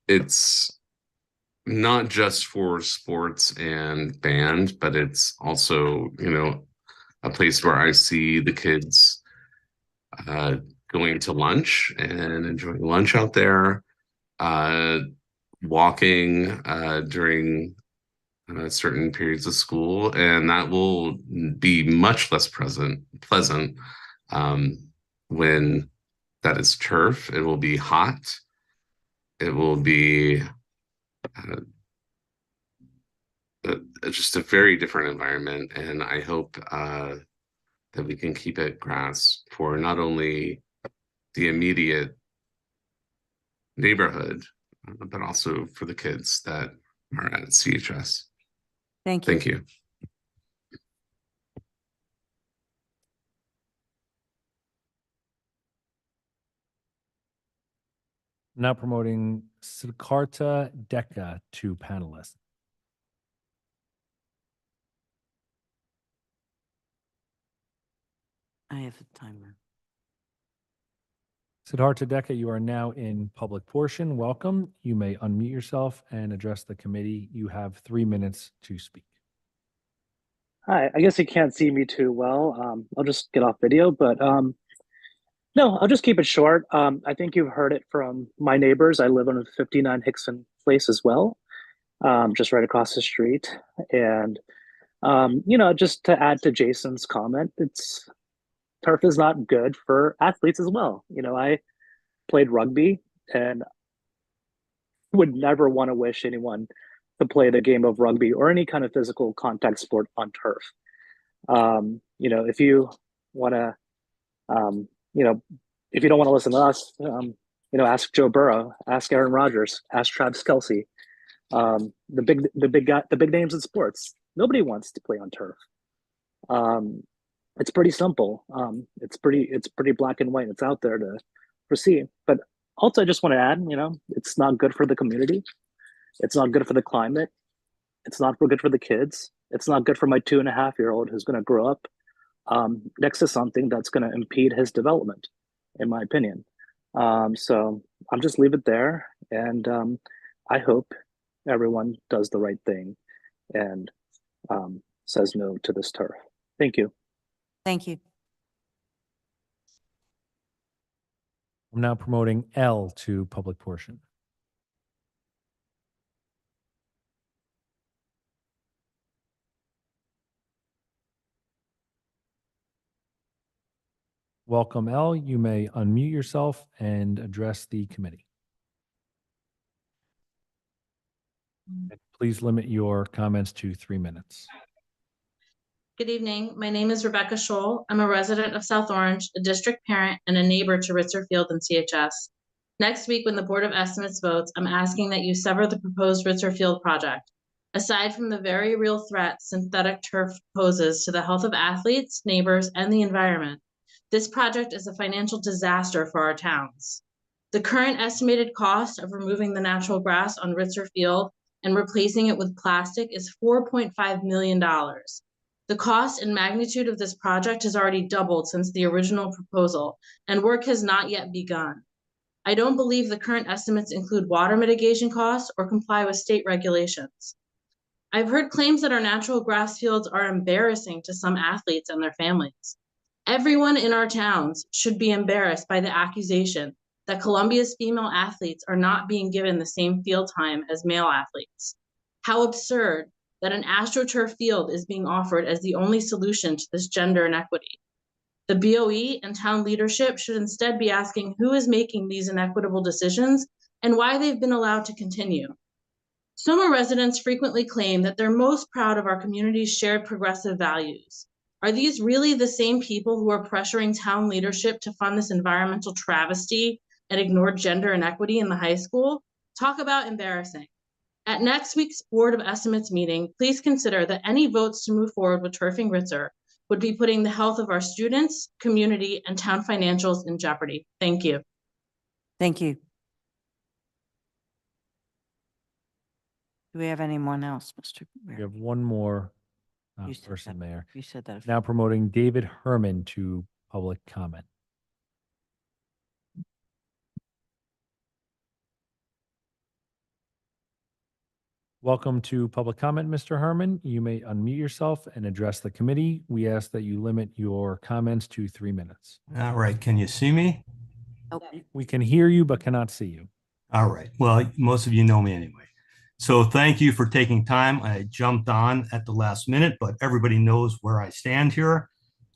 it's not just for sports and band, but it's also, a place where I see the kids going to lunch and enjoying lunch out there, walking during certain periods of school, and that will be much less pleasant when that is turf. It will be hot. It will be just a very different environment, and I hope that we can keep it grass for not only the immediate neighborhood, but also for the kids that are at CHS. Thank you. Thank you. Now promoting Siddhartha Dekka to panelists. I have a timer. Siddhartha Dekka, you are now in public portion. Welcome. You may unmute yourself and address the committee. You have 3 minutes to speak. Hi, I guess you can't see me too well. I'll just get off video, but no, I'll just keep it short. I think you've heard it from my neighbors. I live on 59 Hickson Place as well, just right across the street. And, just to add to Jason's comment, turf is not good for athletes as well. I played rugby and would never want to wish anyone to play the game of rugby or any kind of physical contact sport on turf. If you want to, if you don't want to listen to us, ask Joe Burrow, ask Aaron Rodgers, ask Travis Kelce, the big names in sports. Nobody wants to play on turf. It's pretty simple. It's pretty black and white. It's out there to see. But also, I just want to add, it's not good for the community. It's not good for the climate. It's not good for the kids. It's not good for my 2.5-year-old who's going to grow up next to something that's going to impede his development, in my opinion. So I'll just leave it there. And I hope everyone does the right thing and says no to this turf. Thank you. Thank you. I'm now promoting L to public portion. Welcome, L. You may unmute yourself and address the committee. And please limit your comments to 3 minutes. Good evening. My name is Rebecca Scholl. I'm a resident of South Orange, a district parent, and a neighbor to Ritzer Field and CHS. Next week, when the Board of Estimates votes, I'm asking that you sever the proposed Ritzer Field project. Aside from the very real threat synthetic turf poses to the health of athletes, neighbors, and the environment, this project is a financial disaster for our towns. The current estimated cost of removing the natural grass on Ritzer Field and replacing it with plastic is $4.5 million. The cost and magnitude of this project has already doubled since the original proposal, and work has not yet begun. I don't believe the current estimates include water mitigation costs or comply with state regulations. I've heard claims that our natural grass fields are embarrassing to some athletes and their families. Everyone in our towns should be embarrassed by the accusation that Columbia's female athletes are not being given the same field time as male athletes. How absurd that an AstroTurf field is being offered as the only solution to this gender inequity. The BOE and town leadership should instead be asking who is making these inequitable decisions and why they've been allowed to continue. Soma residents frequently claim that they're most proud of our community's shared progressive values. Are these really the same people who are pressuring town leadership to fund this environmental travesty and ignore gender inequity in the high school? Talk about embarrassing. At next week's Board of Estimates meeting, please consider that any votes to move forward with turfing Ritzer would be putting the health of our students, community, and town financials in jeopardy. Thank you. Thank you. Do we have anyone else, Mr. We Mayor? have one more You said person, that. Mayor. You said that. Now promoting David Herman to public comment. Welcome to public comment, Mr. Herman. You may unmute yourself and address the committee. We ask that you limit your comments to 3 minutes. All right, can you see me? We can hear you, but cannot see you. All right, well, most of you know me anyway. So thank you for taking time. I jumped on at the last minute, but everybody knows where I stand here.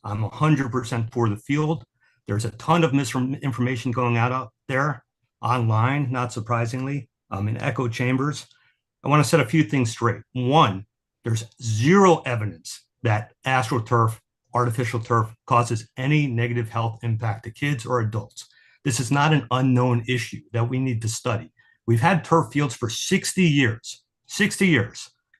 I'm 100% for the field. There's a ton of misinformation going out there online, not surprisingly, in echo chambers. I want to set a few things straight. One, there's zero evidence that AstroTurf, artificial turf, causes any negative health impact to kids or adults. This is not an unknown issue that we need to study. We've had turf fields for 60 years,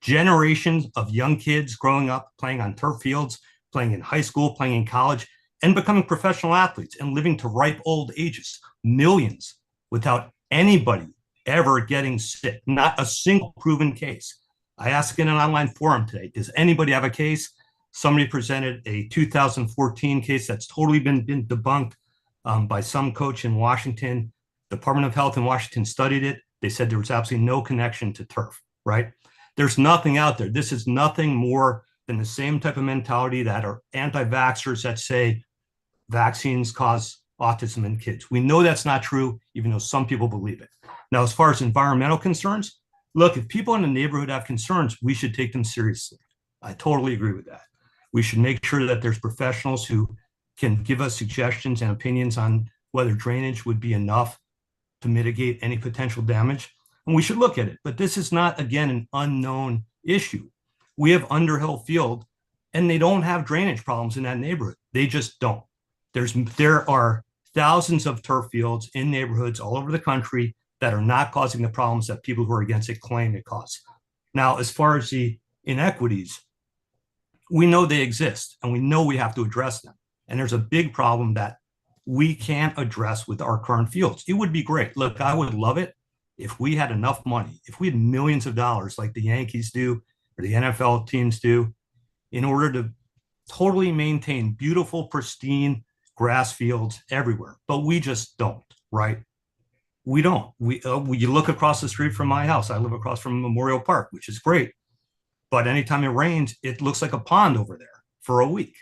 generations of young kids growing up playing on turf fields, playing in high school, playing in college, and becoming professional athletes and living to ripe old ages, millions, without anybody ever getting sick, not a single proven case. I asked in an online forum today, does anybody have a case? Somebody presented a 2014 case that's totally been debunked by some coach in Washington. Department of Health in Washington studied it. They said there was absolutely no connection to turf, right? There's nothing out there. This is nothing more than the same type of mentality that are anti-vaxxers that say vaccines cause autism in kids. We know that's not true, even though some people believe it. Now, as far as environmental concerns, look, if people in the neighborhood have concerns, we should take them seriously. I totally agree with that. We should make sure that there's professionals who can give us suggestions and opinions on whether drainage would be enough to mitigate any potential damage. And we should look at it. But this is not, again, an unknown issue. We have Underhill Field, and they don't have drainage problems in that neighborhood. They just don't. There are thousands of turf fields in neighborhoods all over the country that are not causing the problems that people who are against it claim it causes. Now, as far as the inequities, we know they exist, and we know we have to address them. And there's a big problem that we can't address with our current fields. It would be great. Look, I would love it if we had enough money, if we had millions of dollars like the Yankees do or the NFL teams do, in order to totally maintain beautiful, pristine grass fields everywhere. But we just don't, right? We don't. You look across the street from my house. I live across from Memorial Park, which is great. But anytime it rains, it looks like a pond over there for a week,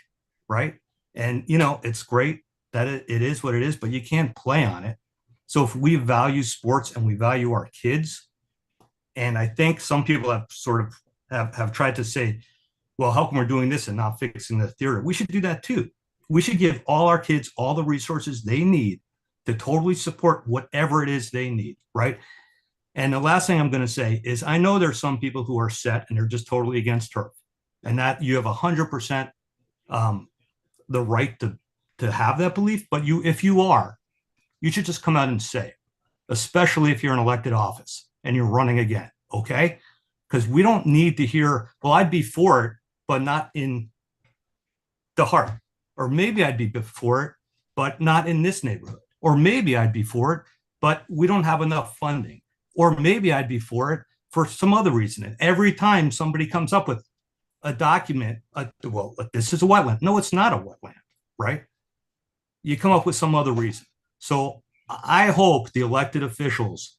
right? And, you know, it's great that it is what it is, but you can't play on it. So if we value sports and we value our kids, and I think some people have sort of have tried to say, well, how come we're doing this and not fixing the theater? We should do that too. We should give all our kids all the resources they need to totally support whatever it is they need, right? And the last thing I'm going to say is I know there's some people who are set and they're just totally against turf, and that you have 100% the right to have that belief. But if you are, you should just come out and say it, especially if you're in elected office and you're running again, okay? because we don't need to hear, well, I'd be for it, but not in the heart. Or maybe I'd be for it, but not in this neighborhood. Or maybe I'd be for it, but we don't have enough funding. Or maybe I'd be for it for some other reason. And every time somebody comes up with a document, well, this is a wetland. No, it's not a wetland, right? You come up with some other reason. So I hope the elected officials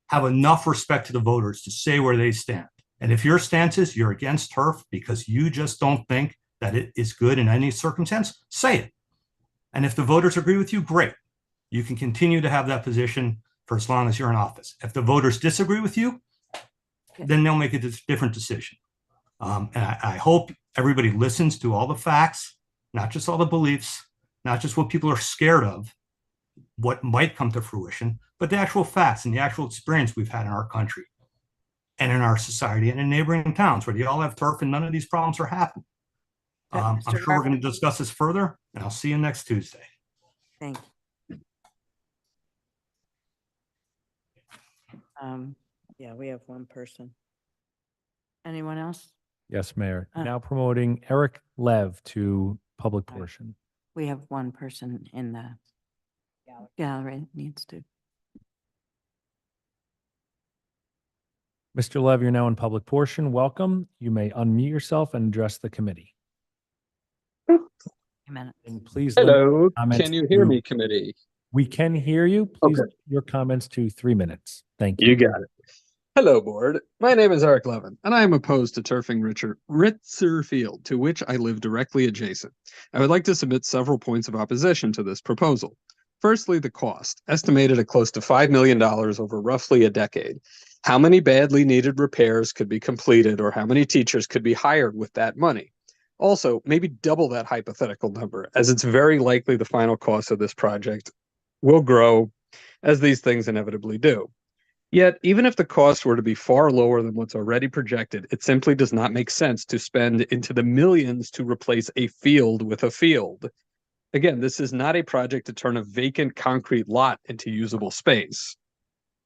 have enough respect to the voters to say where they stand. And if your stance is you're against turf because you just don't think that it is good in any circumstance, say it. And if the voters agree with you, great. You can continue to have that position for as long as you're in office. If the voters disagree with you, then they'll make a different decision. And I hope everybody listens to all the facts, not just all the beliefs, not just what people are scared of, what might come to fruition, but the actual facts and the actual experience we've had in our country and in our society and in neighboring towns where they all have turf and none of these problems are happening. I'm sure we're going to discuss this further, and I'll see you next Tuesday. Thank you. Yeah, we have one person. Anyone else? Yes, Mayor. Now promoting Eric Lev to public portion. We have one person in the gallery that needs to. Mr. Lev, you're now in public portion. Welcome. You may unmute yourself and address the committee. And please. Hello, can you hear me, committee? We can hear you. Please limit your comments to 3 minutes. Thank you. You got it. Hello, board. My name is Eric Levin, and I am opposed to turfing Ritzer Field, to which I live directly adjacent. I would like to submit several points of opposition to this proposal. Firstly, the cost, estimated at close to $5 million over roughly a decade. How many badly needed repairs could be completed, or how many teachers could be hired with that money? Also, maybe double that hypothetical number, as it's very likely the final cost of this project will grow, as these things inevitably do. Yet, even if the cost were to be far lower than what's already projected, it simply does not make sense to spend into the millions to replace a field with a field. Again, this is not a project to turn a vacant concrete lot into usable space.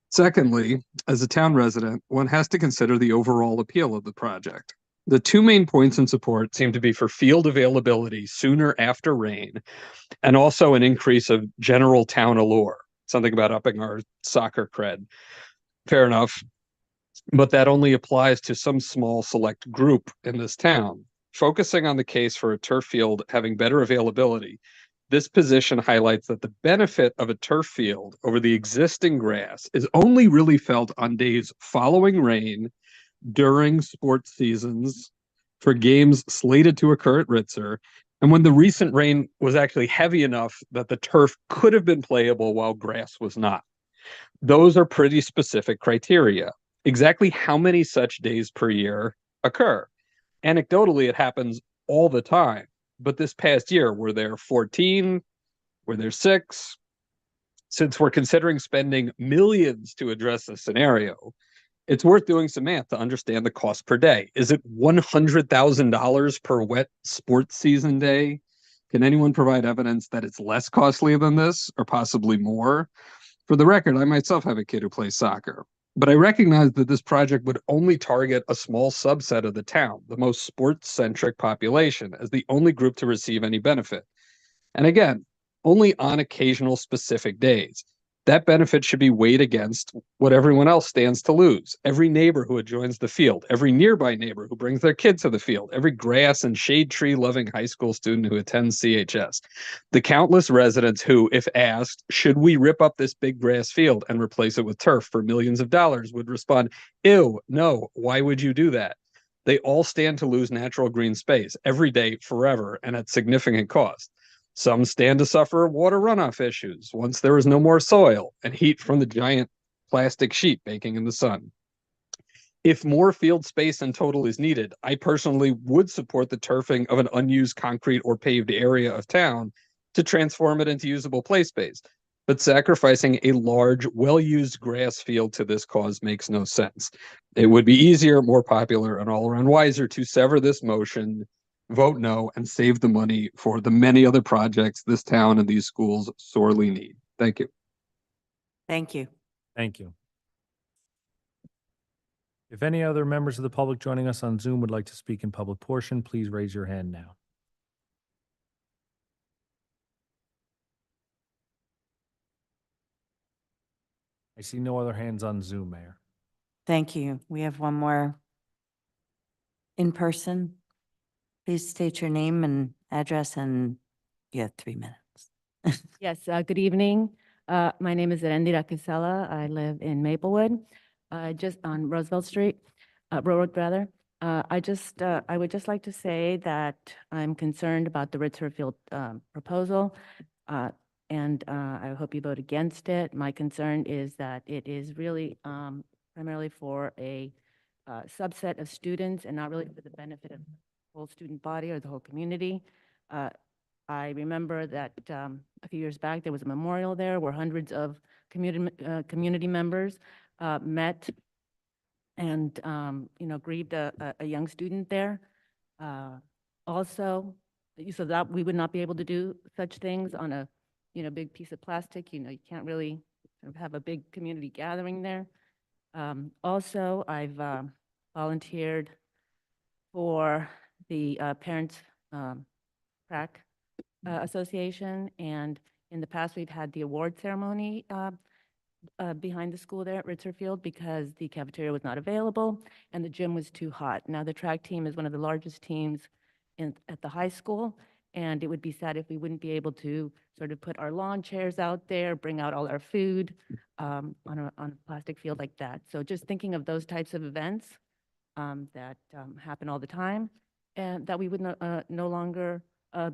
Secondly, as a town resident, one has to consider the overall appeal of the project. The two main points in support seem to be for field availability sooner after rain, and also an increase of general town allure, something about upping our soccer cred. Fair enough, but that only applies to some small select group in this town. Focusing on the case for a turf field having better availability, this position highlights that the benefit of a turf field over the existing grass is only really felt on days following rain, during sports seasons, for games slated to occur at Ritzer, and when the recent rain was actually heavy enough that the turf could have been playable while grass was not. Those are pretty specific criteria. Exactly how many such days per year occur? Anecdotally, it happens all the time. But this past year, were there 14? Were there 6? Since we're considering spending millions to address this scenario, it's worth doing some math to understand the cost per day. Is it $100,000 per wet sports season day? Can anyone provide evidence that it's less costly than this, or possibly more? For the record, I myself have a kid who plays soccer, but I recognize that this project would only target a small subset of the town, the most sports-centric population, as the only group to receive any benefit. And again, only on occasional specific days. That benefit should be weighed against what everyone else stands to lose. Every neighbor who adjoins the field, every nearby neighbor who brings their kid to the field, every grass and shade tree loving high school student who attends CHS. The countless residents who, if asked, should we rip up this big grass field and replace it with turf for millions of dollars, would respond, ew, no, why would you do that? They all stand to lose natural green space every day, forever, and at significant cost. Some stand to suffer water runoff issues once there is no more soil and heat from the giant plastic sheet baking in the sun. If more field space in total is needed, I personally would support the turfing of an unused concrete or paved area of town to transform it into usable play space. But sacrificing a large, well-used grass field to this cause makes no sense. It would be easier, more popular, and all around wiser to sever this motion, vote no, and save the money for the many other projects this town and these schools sorely need. Thank you. Thank you. Thank you. If any other members of the public joining us on Zoom would like to speak in public portion, please raise your hand now. I see no other hands on Zoom, Mayor. Thank you. We have one more in person. Please state your name and address, and you have 3 minutes. Yes, good evening. My name is Erendira Kisela. I live in Maplewood, just on Roosevelt Street, Road rather. I would just like to say that I'm concerned about the Ritzerfield proposal, and I hope you vote against it. My concern is that it is really primarily for a subset of students and not really for the benefit of the whole student body or the whole community. I remember that a few years back, there was a memorial there where hundreds of community members met and, grieved a young student there. Also, so that we would not be able to do such things on a, big piece of plastic. You can't really sort of have a big community gathering there. Also, I've volunteered for the Parents Prac Association, and in the past, we've had the award ceremony behind the school there at Ritzerfield because the cafeteria was not available and the gym was too hot. Now, the track team is one of the largest teams at the high school, and it would be sad if we wouldn't be able to sort of put our lawn chairs out there, bring out all our food on a plastic field like that. So just thinking of those types of events that happen all the time, and that we would no longer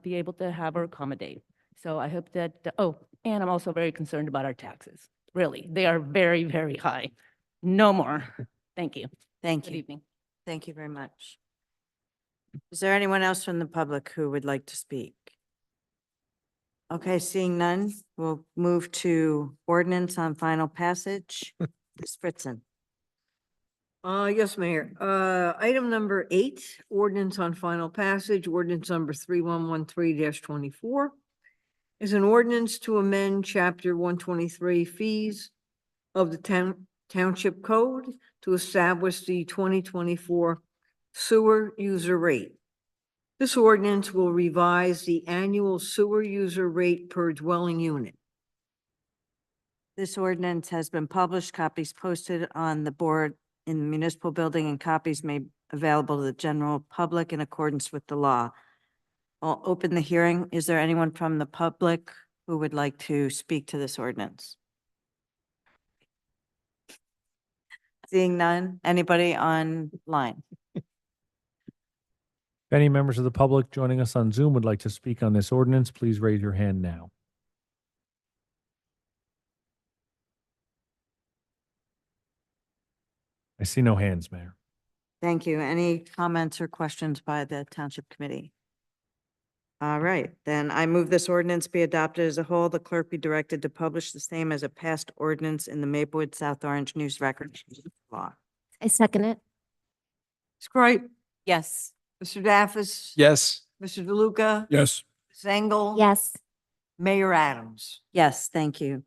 be able to have or accommodate. So I hope that, and I'm also very concerned about our taxes. Really, they are very, very high. No more. Thank you. Thank Good you. evening. Thank you very much. Is there anyone else from the public who would like to speak? Okay, seeing none, we'll move to ordinance on final passage. Ms. Fritzen. Yes, Mayor. Item number 8, ordinance on final passage, ordinance number 3113-24 is an ordinance to amend chapter 123 fees of the Township Code to establish the 2024 sewer user rate. This ordinance will revise the annual sewer user rate per dwelling unit. This ordinance has been published, copies posted on the board in the municipal building, and copies made available to the general public in accordance with the law. I'll open the hearing. Is there anyone from the public who would like to speak to this ordinance? Seeing none, anybody online? If any members of the public joining us on Zoom would like to speak on this ordinance, please raise your hand now. I see no hands, Mayor. Thank you. Any comments or questions by the Township Committee? All right, then I move this ordinance be adopted as a whole. The clerk be directed to publish the same as a passed ordinance in the Maplewood South Orange News Record law. I second it. Ms. Cripe, Yes. Mr. Daffis. Yes. Mr. DeLuca. Yes. Ms. Engel. Yes. Mayor Adams. Yes, thank you.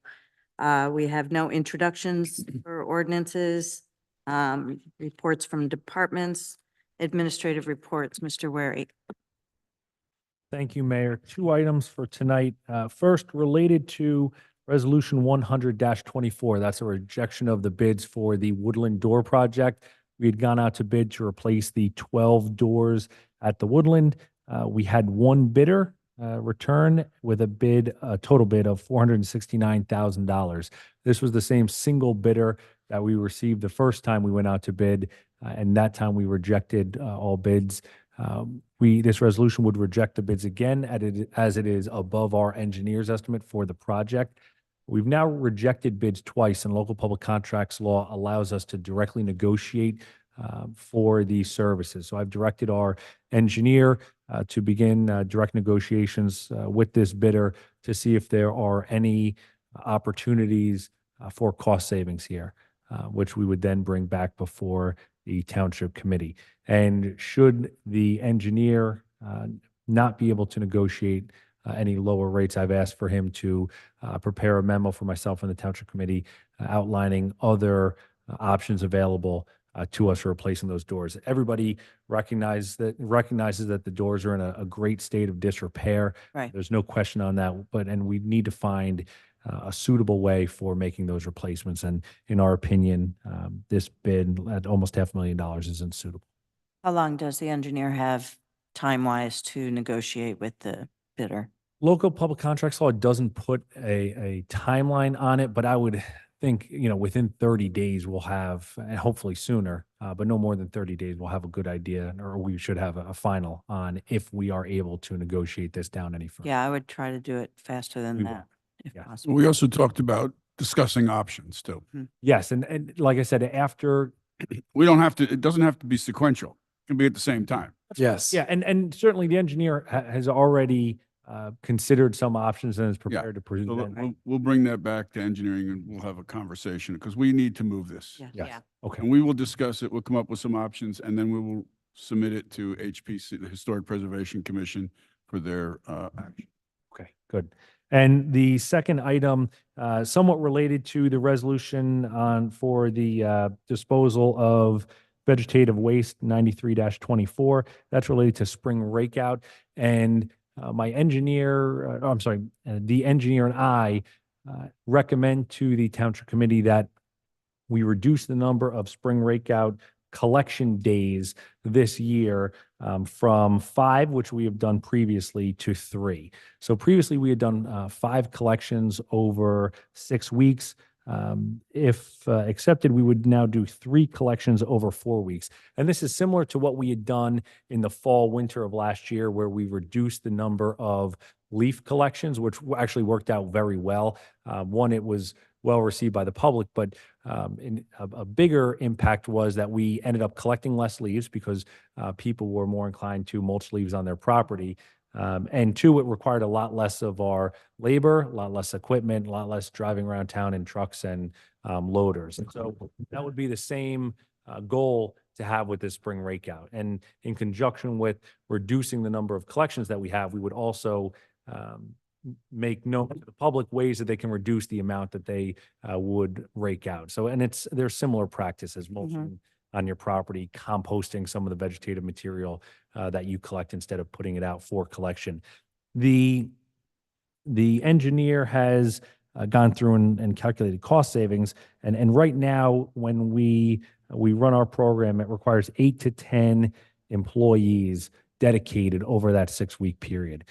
We have no introductions for ordinances, reports from departments, administrative reports. Mr. Wary. Thank you, Mayor. 2 items for tonight. First, related to Resolution 100-24. That's a rejection of the bids for the Woodland Door Project. We had gone out to bid to replace the 12 doors at the Woodland. We had one bidder return with a total bid of $469,000. This was the same single bidder that we received the first time we went out to bid, and that time we rejected all bids. This resolution would reject the bids again as it is above our engineer's estimate for the project. We've now rejected bids twice, and local public contracts law allows us to directly negotiate for these services. So I've directed our engineer to begin direct negotiations with this bidder to see if there are any opportunities for cost savings here, which we would then bring back before the Township Committee. And should the engineer not be able to negotiate any lower rates, I've asked for him to prepare a memo for myself and the Township Committee outlining other options available to us for replacing those doors. Everybody recognizes that the doors are in a great state of disrepair. Right. There's no question on that, and we need to find a suitable way for making those replacements. And in our opinion, this bid at almost $500,000 isn't suitable. How long does the engineer have time-wise to negotiate with the bidder? Local public contracts law doesn't put a timeline on it, but I would think, within 30 days we'll have, and hopefully sooner, but no more than 30 days, we'll have a good idea, or we should have a final on if we are able to negotiate this down any further. Yeah, I would try to do it faster than We will. that, if Yeah. possible. We also talked about discussing options too. Yes, and like I said, after We don't have to, it doesn't have to be sequential. It can be at the same time. Yes. Yeah, and certainly the engineer has already considered some options and is prepared to So present. we'll bring that back to engineering and we'll have a conversation because we need to move this. Yeah. Yes. Okay. And we will discuss it. We'll come up with some options and then we will submit it to HPC, the Historic Preservation Commission, for their action. Okay, good. And the second item, somewhat related to the resolution for the disposal of vegetative waste 93-24, that's related to spring rakeout. And the engineer and I recommend to the Township Committee that we reduce the number of spring rakeout collection days this year from 5, which we have done previously, to 3. So previously we had done 5 collections over 6 weeks. If accepted, we would now do 3 collections over 4 weeks. And this is similar to what we had done in the fall, winter of last year, where we reduced the number of leaf collections, which actually worked out very well. One, it was well received by the public, but a bigger impact was that we ended up collecting less leaves because people were more inclined to mulch leaves on their property. And 2, it required a lot less of our labor, a lot less equipment, a lot less driving around town in trucks and loaders. And so that would be the same goal to have with this spring rakeout. And in conjunction with reducing the number of collections that we have, we would also make known to the public ways that they can reduce the amount that they would rake out. So, and there's similar practices, mulching on your property, composting some of the vegetative material that you collect instead of putting it out for collection. The engineer has gone through and calculated cost savings, and right now when we run our program, it requires 8 to 10 employees dedicated over that 6-week period.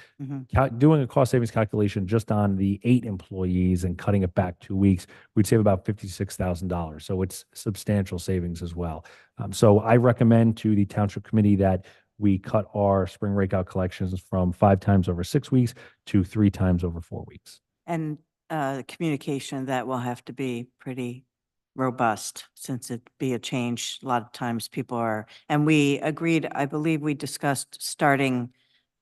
Doing a cost savings calculation just on the 8 employees and cutting it back 2 weeks, we'd save about $56,000. So it's substantial savings as well. So I recommend to the Township Committee that we cut our spring rakeout collections from 5 times over 6 weeks to 3 times over 4 weeks. And communication that will have to be pretty robust since it be a change. A lot of times people are, and we agreed, I believe we discussed starting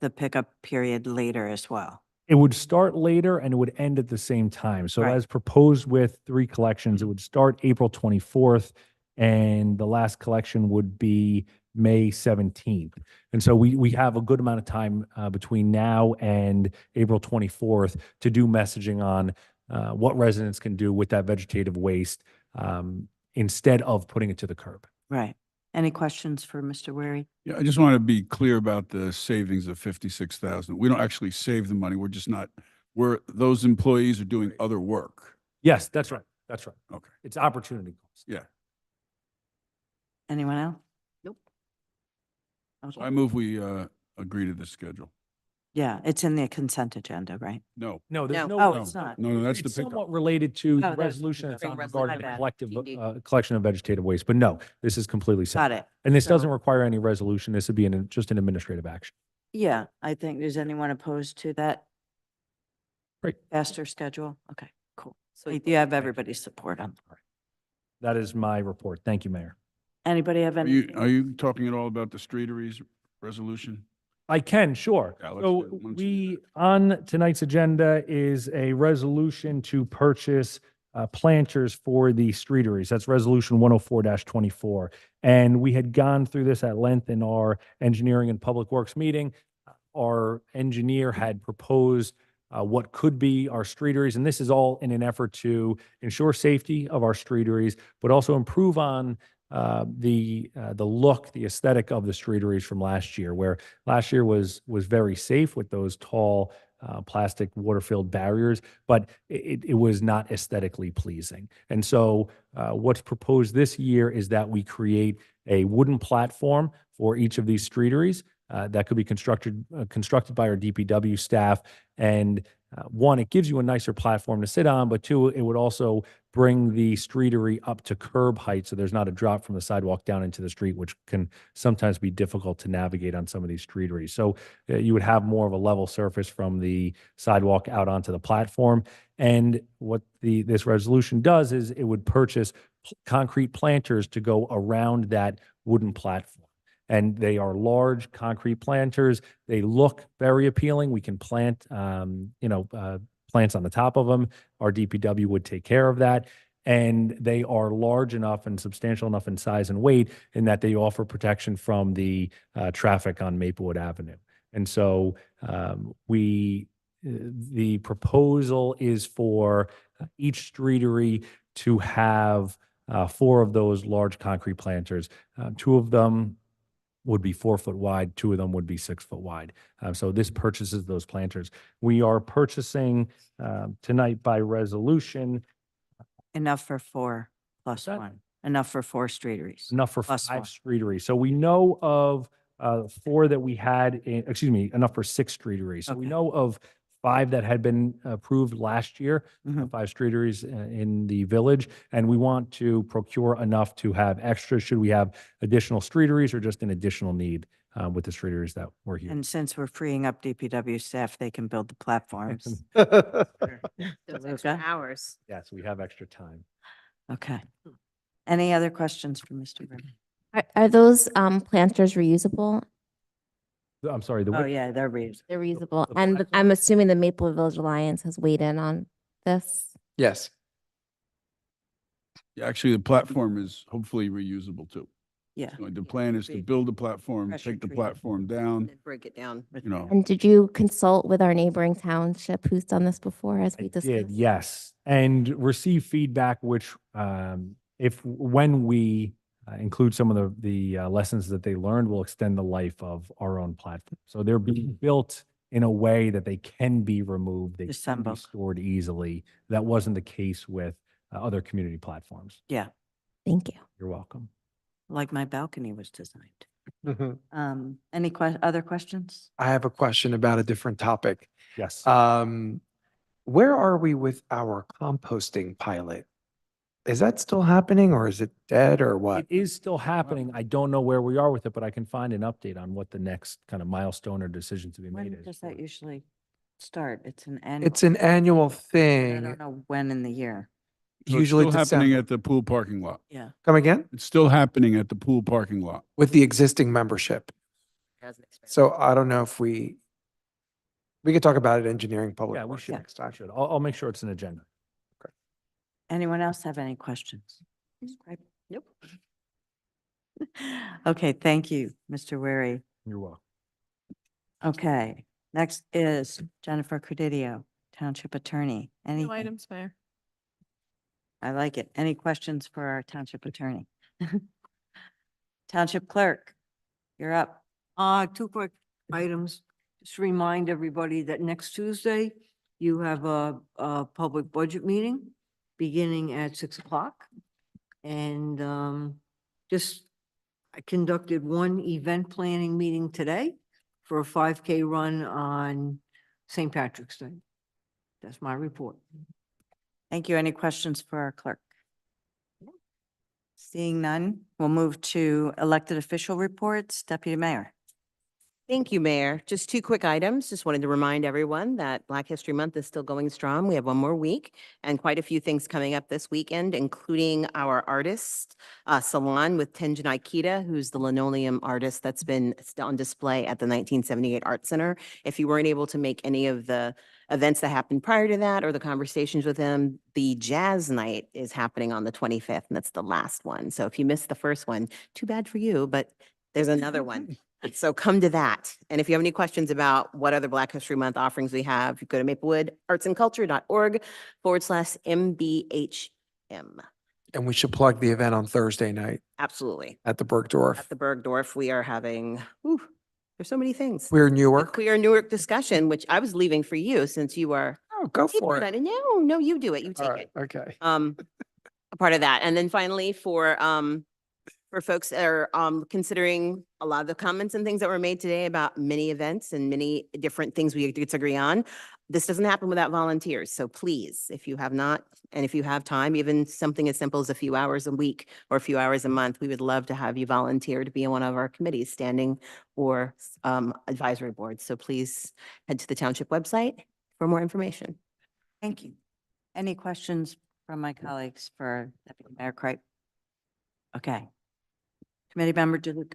the pickup period later as well. It would start later and it would end at the same time. So Right. as proposed with 3 collections, it would start April 24th and the last collection would be May 17th. And so we have a good amount of time between now and April 24th to do messaging on what residents can do with that vegetative waste instead of putting it to the curb. Right. Any questions for Mr. Wary? Yeah, I just want to be clear about the savings of 56,000. We don't actually save the money. Those employees are doing other work. Yes, that's right. That's right. Okay. It's opportunity cost. Yeah. Anyone else? Nope. So I move we agree to the schedule. Yeah, it's in the consent agenda, right? No. No, there's no. Oh, it's not. No, that's It's the pickup. somewhat related to Oh, the that's resolution the that's on spring regarding resolution. the My collective bad. collection of vegetative waste, but no, this is completely Got separate. it. And this So- doesn't require any resolution. This would be just an administrative action. Yeah, I think, is anyone opposed to that? Great. Faster schedule? Okay, cool. So you have everybody's support on. That is my report. Thank you, Mayor. Anybody have Are any? you talking at all about the streeteries resolution? I can, sure. Yeah, let's So do it once on tonight's agenda is a resolution to purchase planters for the streeteries. That's resolution 104-24. And we had gone through this at length in our engineering and public works meeting. Our engineer had proposed what could be our streeteries, and this is all in an effort to ensure safety of our streeteries, but also improve on the look, the aesthetic of the streeteries from last year, where last year was very safe with those tall plastic water-filled barriers, but it was not aesthetically pleasing. And so what's proposed this year is that we create a wooden platform for each of these streeteries that could be constructed by our DPW staff. And one, it gives you a nicer platform to sit on, but two, it would also bring the streetery up to curb height, so there's not a drop from the sidewalk down into the street, which can sometimes be difficult to navigate on some of these streeteries. So you would have more of a level surface from the sidewalk out onto the platform. And what this resolution does is it would purchase concrete planters to go around that wooden platform. And they are large concrete planters. They look very appealing. We can plant, plants on the top of them. Our DPW would take care of that. And they are large enough and substantial enough in size and weight in that they offer protection from the traffic on Maplewood Avenue. And so the proposal is for each streetery to have 4 of those large concrete planters. 2 of them would be 4 foot wide, 2 of them would be 6 foot wide. So this purchases those planters. We are purchasing tonight by resolution. Enough for 4 plus 1, enough for 4 streeteries. Enough for Plus 5 1. streeteries. So we know of 4 that we had, enough for 6 streeteries. So we know of 5 that had been approved last year, 5 streeteries in the village. And we want to procure enough to have extra should we have additional streeteries or just an additional need with the streeteries that were here. And since we're freeing up DPW staff, they can build the platforms. Those extra Okay. hours. Yes, we have extra time. Okay. Any other questions for Mr. Ritter? Are those planters reusable? I'm sorry. Oh, yeah, they're reusable. They're reusable. And I'm assuming the Maple Village Alliance has weighed in on this. Yes. Yeah, actually, the platform is hopefully reusable too. Yeah. So the plan is to build the platform, Pressure take the treated. platform down, Break it down. you know. And did you consult with our neighboring township who's done this before as we discussed? Did, yes. And receive feedback, which when we include some of the lessons that they learned, will extend the life of our own platform. So they're being built in a way that they can be removed, they can be Assembled. stored easily. That wasn't the case with other community platforms. Yeah, Thank you. You're welcome. like my balcony was designed. Mhm. Any other questions? I have a question about a different topic. Yes. Where are we with our composting pilot? Is that still happening or is it dead or what? It is still happening. I don't know where we are with it, but I can find an update on what the next kind of milestone or decision to be made When is. does that usually start? It's an annual. It's an annual I thing. don't know when in the year. So Usually it's still happening December. at the pool parking lot. Yeah. Come again? It's still happening at the pool parking lot. With the existing membership. So I don't know if we could talk about it engineering public. Yeah, we Works should. next time. I'll make sure it's an agenda. Anyone else have any questions? Nope. Okay, thank you, Mr. Wary. You're welcome. Okay, next is Jennifer Credidio, Township Attorney. Any No items, Mayor. I like it. Any questions for our Township Attorney? Township Clerk, you're up. 2 quick items. Just remind everybody that next Tuesday, you have a public budget meeting beginning at 6 o'clock. And I conducted one event planning meeting today for a 5K run on St. Patrick's Day. That's my report. Thank you. Any questions for our clerk? Seeing none, we'll move to elected official reports. Deputy Mayor. Thank you, Mayor. Just 2 quick items. Just wanted to remind everyone that Black History Month is still going strong. We have 1 more week and quite a few things coming up this weekend, including our artist salon with Tenjin Aikita, who's the linoleum artist that's been on display at the 1978 Art Center. If you weren't able to make any of the events that happened prior to that or the conversations with him, the jazz night is happening on the 25th, and that's the last one. So if you missed the first one, too bad for you, but there's another one. So come to that. And if you have any questions about what other Black History Month offerings we have, you go to maplewood.artsandculture.org/MBHM. And we should plug the event on Thursday night Absolutely. at the Bergdorf. At the Bergdorf, we are having, there's so many things. Queer The Newark. Queer Newark discussion, which I was leaving for you since you are. Oh, go for it. No, you do it. You take it. Okay. A part of that. And then finally for folks that are considering a lot of the comments and things that were made today about many events and many different things we disagree on, this doesn't happen without volunteers. So please, if you have not, and if you have time, even something as simple as a few hours a week or a few hours a month, we would love to have you volunteer to be on one of our committees, standing or advisory boards. So please head to the township website for more information. Thank you. Any questions from my colleagues for Deputy Mayor Cripe? Okay. Committee Member DeLuca.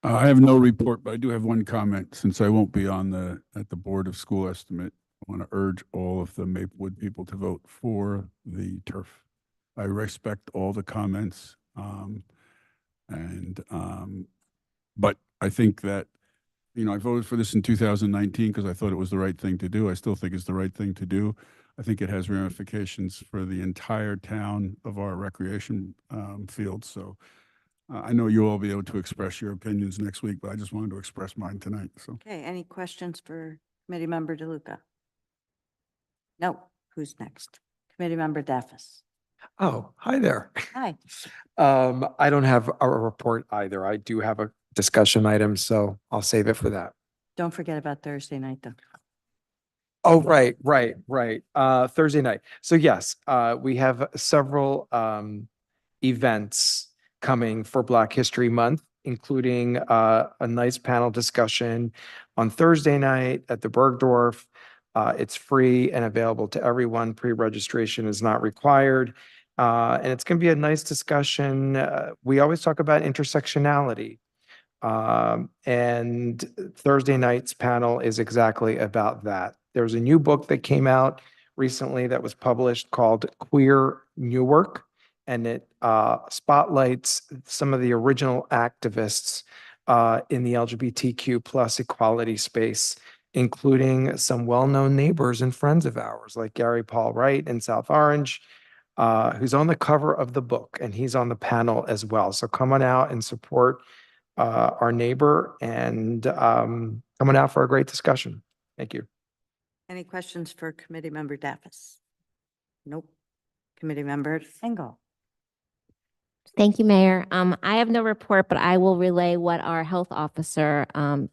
I have no report, but I do have one comment. Since I won't be on at the Board of School Estimate, I want to urge all of the Maplewood people to vote for the turf. I respect all the comments. But I think that, I voted for this in 2019 because I thought it was the right thing to do. I still think it's the right thing to do. I think it has ramifications for the entire town of our recreation field. So I know you'll all be able to express your opinions next week, but I just wanted to express mine tonight. So. Okay, any questions for Committee Member DeLuca? No, who's next? Committee Member Daffis. Oh, hi there. Hi. I don't have a report either. I do have a discussion item, so I'll save it for that. Don't forget about Thursday night, though. Oh, right. Thursday night. So yes, we have several events coming for Black History Month, including a nice panel discussion on Thursday night at the Bergdorf. It's free and available to everyone. Pre-registration is not required. And it's going to be a nice discussion. We always talk about intersectionality. And Thursday night's panel is exactly about that. There's a new book that came out recently that was published called Queer Newark, and it spotlights some of the original activists in the LGBTQ plus equality space, including some well-known neighbors and friends of ours, like Gary Paul Wright in South Orange, who's on the cover of the book, and he's on the panel as well. So come on out and support our neighbor and coming out for a great discussion. Thank you. Any questions for Committee Member Daffis? Nope. Committee Member Engel. Thank you, Mayor. I have no report, but I will relay what our health officer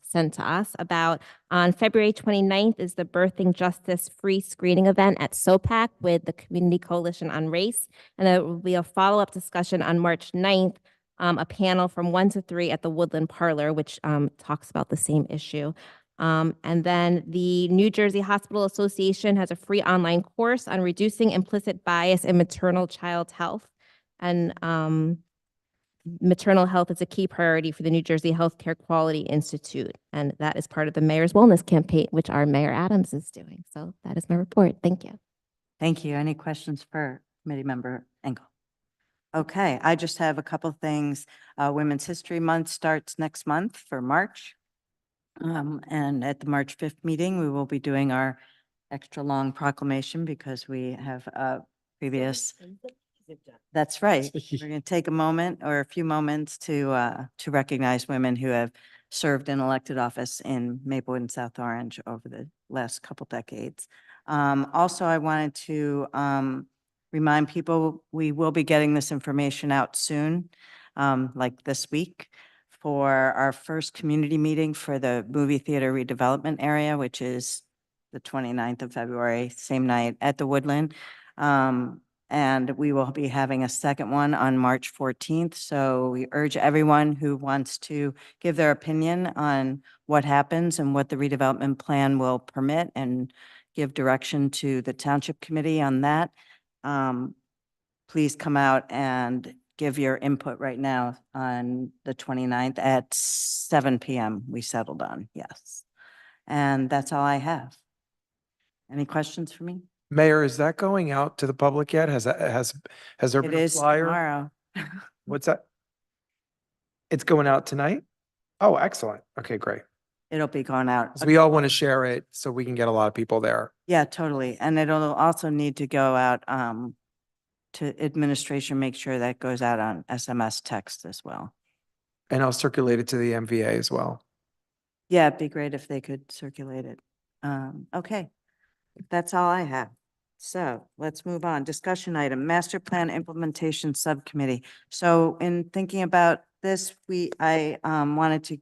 sent to us about. On February 29th is the Birthing Justice free screening event at SOPAC with the Community Coalition on Race. And there will be a follow-up discussion on March 9th, a panel from 1 to 3 at the Woodland Parlor, which talks about the same issue. And then the New Jersey Hospital Association has a free online course on reducing implicit bias in maternal child health. And maternal health is a key priority for the New Jersey Healthcare Quality Institute. And that is part of the Mayor's Wellness Campaign, which our Mayor Adams is doing. So that is my report. Thank you. Thank you. Any questions for Committee Member Engel? Okay, I just have a couple of things. Women's History Month starts next month for March. And at the March 5th meeting, we will be doing our extra long proclamation because we have a previous. That's right. We're going to take a moment or a few moments to recognize women who have served in elected office in Maplewood and South Orange over the last couple decades. Also, I wanted to remind people we will be getting this information out soon, like this week, for our first community meeting for the movie theater redevelopment area, which is the 29th of February, same night at the Woodland. And we will be having a second one on March 14th. So we urge everyone who wants to give their opinion on what happens and what the redevelopment plan will permit and give direction to the Township Committee on that. Please come out and give your input right now on the 29th at 7 p.m. We settled on, yes. And that's all I have. Any questions for me? Mayor, is that going out to the public yet? Has there It been a is flyer? tomorrow. What's that? It's going out tonight? Oh, excellent. Okay, great. It'll be going out. 'Cause we all want to share it so we can get a lot of people there. Yeah, totally. And it'll also need to go out to administration, make sure that goes out on SMS text as well. And I'll circulate it to the MVA as well. Yeah, it'd be great if they could circulate it. Okay, that's all I have. So let's move on. Discussion item, Master Plan Implementation Subcommittee. So in thinking about this, I wanted to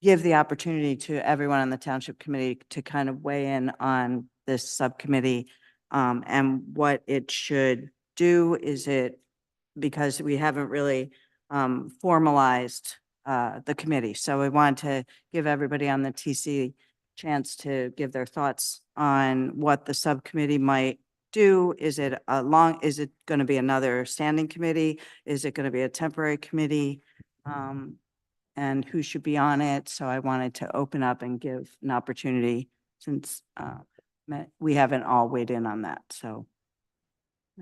give the opportunity to everyone on the Township Committee to kind of weigh in on this subcommittee and what it should do. Is it, because we haven't really formalized the committee. So we want to give everybody on the TC chance to give their thoughts on what the subcommittee might do. Is it going to be another standing committee? Is it going to be a temporary committee? And who should be on it? So I wanted to open up and give an opportunity, since we haven't all weighed in on that. So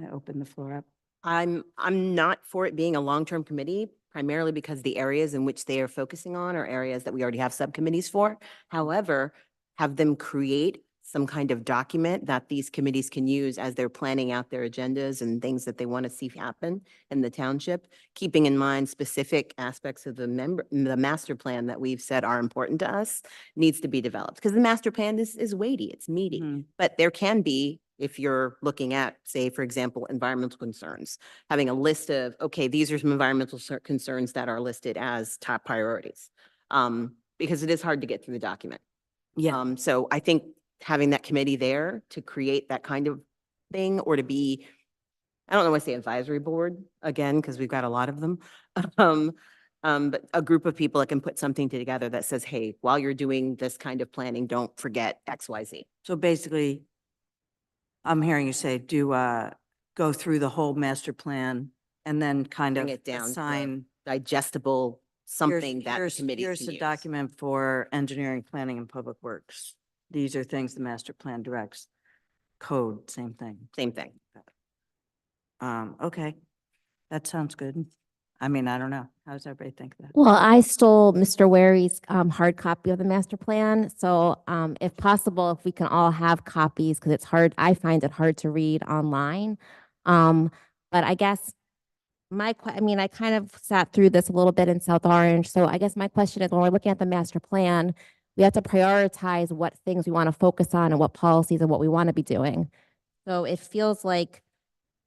I open the floor up. I'm not for it being a long-term committee, primarily because the areas in which they are focusing on are areas that we already have subcommittees for. However, have them create some kind of document that these committees can use as they're planning out their agendas and things that they want to see happen in the township, keeping in mind specific aspects of the master plan that we've said are important to us, needs to be developed. Because the master plan is weighty, it's meaty, but there can be, if you're looking at, say, for example, environmental concerns, having a list of, okay, these are some environmental concerns that are listed as top priorities, because it is hard to get through the document. Yeah. So I think having that committee there to create that kind of thing, or to be, I don't know what to say, advisory board again, because we've got a lot of them. But a group of people that can put something together that says, hey, while you're doing this kind of planning, don't forget X, Y, Z. So basically, I'm hearing you say, go through the whole master plan and then kind of Bring it down to assign digestible something that the committee here's can the use. document for engineering, planning, and public works. These are things the master plan directs. Code, same thing. Same thing. Okay, that sounds good. I mean, I don't know. How does everybody think of that? Well, I stole Mr. Wary's hard copy of the master plan. So if possible, if we can all have copies, because it's hard, I find it hard to read online. But I guess I kind of sat through this a little bit in South Orange. So I guess my question is, when we're looking at the master plan, we have to prioritize what things we want to focus on and what policies and what we want to be doing. So it feels like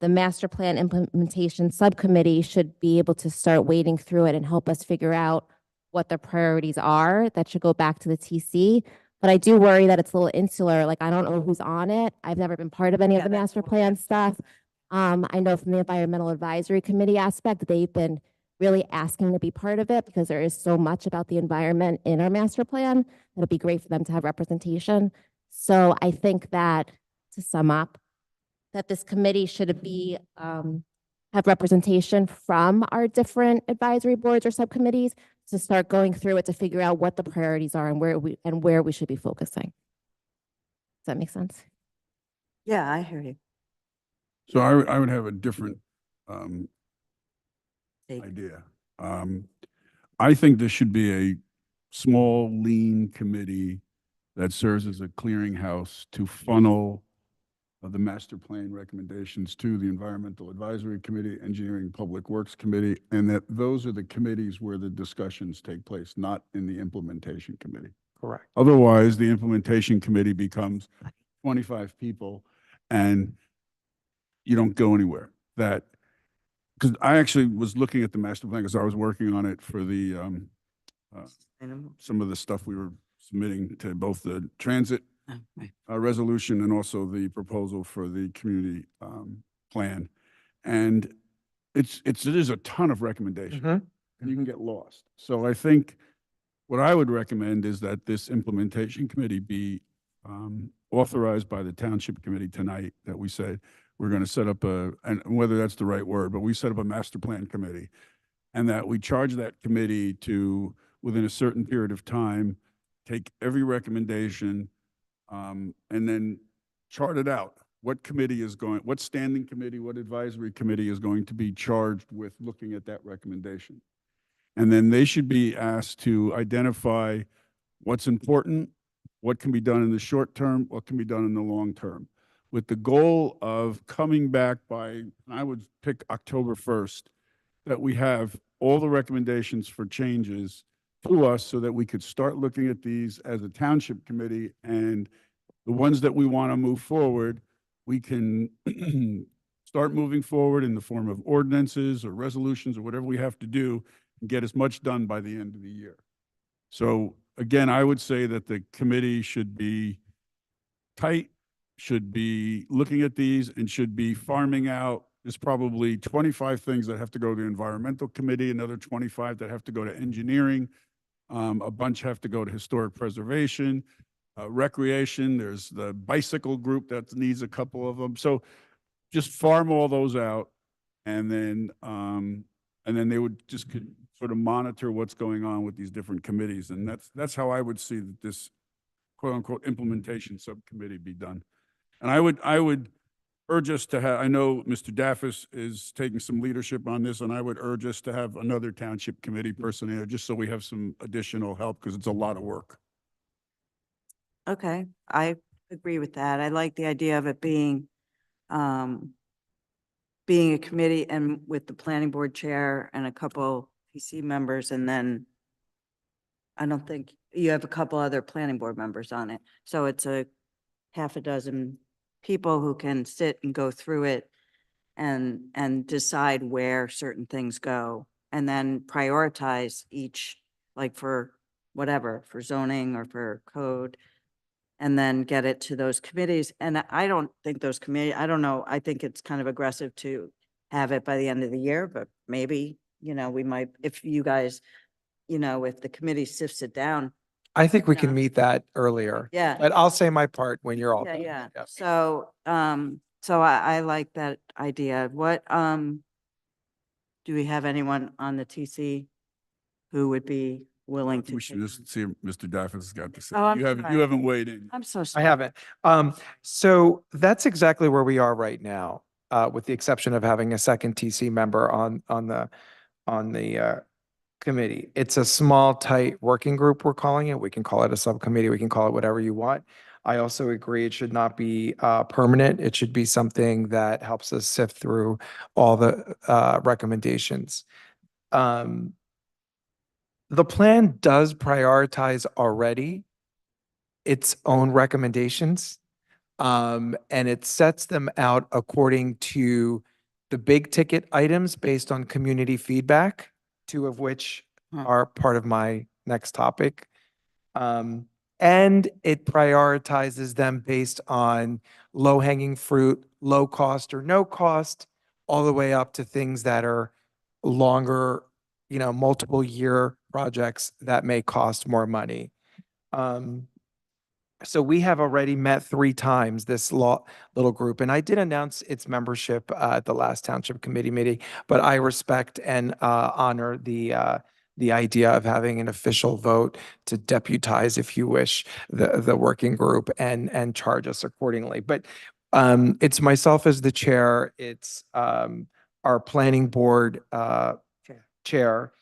the master plan implementation subcommittee should be able to start wading through it and help us figure out what the priorities are. That should go back to the TC. But I do worry that it's a little insular. Like, I don't know who's on it. I've never been part of any of the master plan stuff. I know from the environmental advisory committee aspect that they've been really asking to be part of it, because there is so much about the environment in our master plan. It'll be great for them to have representation. So I think that, to sum up, that this committee should be have representation from our different advisory boards or subcommittees to start going through it to figure out what the priorities are and where we should be focusing. Does that make sense? Yeah, I hear you. So I would have a different Take. idea. I think this should be a small, lean committee that serves as a clearinghouse to funnel the master plan recommendations to the Environmental Advisory Committee, Engineering Public Works Committee, and that those are the committees where the discussions take place, not in the Implementation Committee. Correct. Otherwise, the Implementation Committee becomes 25 people and you don't go anywhere. Because I actually was looking at the master plan because I was working on it for the some of the stuff we were submitting to both the transit resolution and also the proposal for the community plan. And it is a ton of recommendations and you can get lost. So I think what I would recommend is that this implementation committee be authorized by the Township Committee tonight, that we say we're going to set up and whether that's the right word, but we set up a master plan committee, and that we charge that committee to, within a certain period of time, take every recommendation and then chart it out. What committee is going, what standing committee, what advisory committee is going to be charged with looking at that recommendation? And then they should be asked to identify what's important, what can be done in the short term, what can be done in the long term. with the goal of coming back by, I would pick October 1st, that we have all the recommendations for changes to us so that we could start looking at these as a township committee, and the ones that we want to move forward, we can start moving forward in the form of ordinances or resolutions or whatever we have to do and get as much done by the end of the year. So again, I would say that the committee should be tight, should be looking at these, and should be farming out. There's probably 25 things that have to go to the environmental committee, another 25 that have to go to engineering. A bunch have to go to historic preservation, recreation. There's the bicycle group that needs a couple of them. So just farm all those out, and then they would just sort of monitor what's going on with these different committees. And that's how I would see that this quote unquote implementation subcommittee be done. And I would urge us to have, I know Mr. Daffis is taking some leadership on this, and I would urge us to have another township committee person here, just so we have some additional help, because it's a lot of work. Okay, I agree with that. I like the idea of it being a committee and with the planning board chair and a couple PC members, and then I don't think you have a couple other planning board members on it. So it's a half a dozen people who can sit and go through it and decide where certain things go, and then prioritize each, like for whatever, for zoning or for code, and then get it to those committees. And I don't think those committee, I don't know, I think it's kind of aggressive to have it by the end of the year, but maybe, we might, if you guys, if the committee sifts it down. I think we can meet that earlier. Yeah. But I'll say my part when you're all Yeah, done. yeah. Yep. So, I like that idea. What, do we have anyone on the TC who would be willing to? We should just see what Mr. Daffis has got to say. Oh, I'm You sorry. haven't weighed in. I'm so I sorry. haven't. So that's exactly where we are right now, with the exception of having a second TC member on the committee. It's a small, tight working group, we're calling it. We can call it a subcommittee. We can call it whatever you want. I also agree it should not be permanent. It should be something that helps us sift through all the recommendations. The plan does prioritize already its own recommendations, and it sets them out according to the big ticket items based on community feedback, two of which are part of my next topic. And it prioritizes them based on low-hanging fruit, low cost or no cost, all the way up to things that are longer, multiple year projects that may cost more money. So we have already met 3 times, this little group, and I did announce its membership at the last township committee meeting, but I respect and honor the idea of having an official vote to deputize, if you wish, the working group and charge us accordingly. But it's myself as the chair, it's our planning board chair,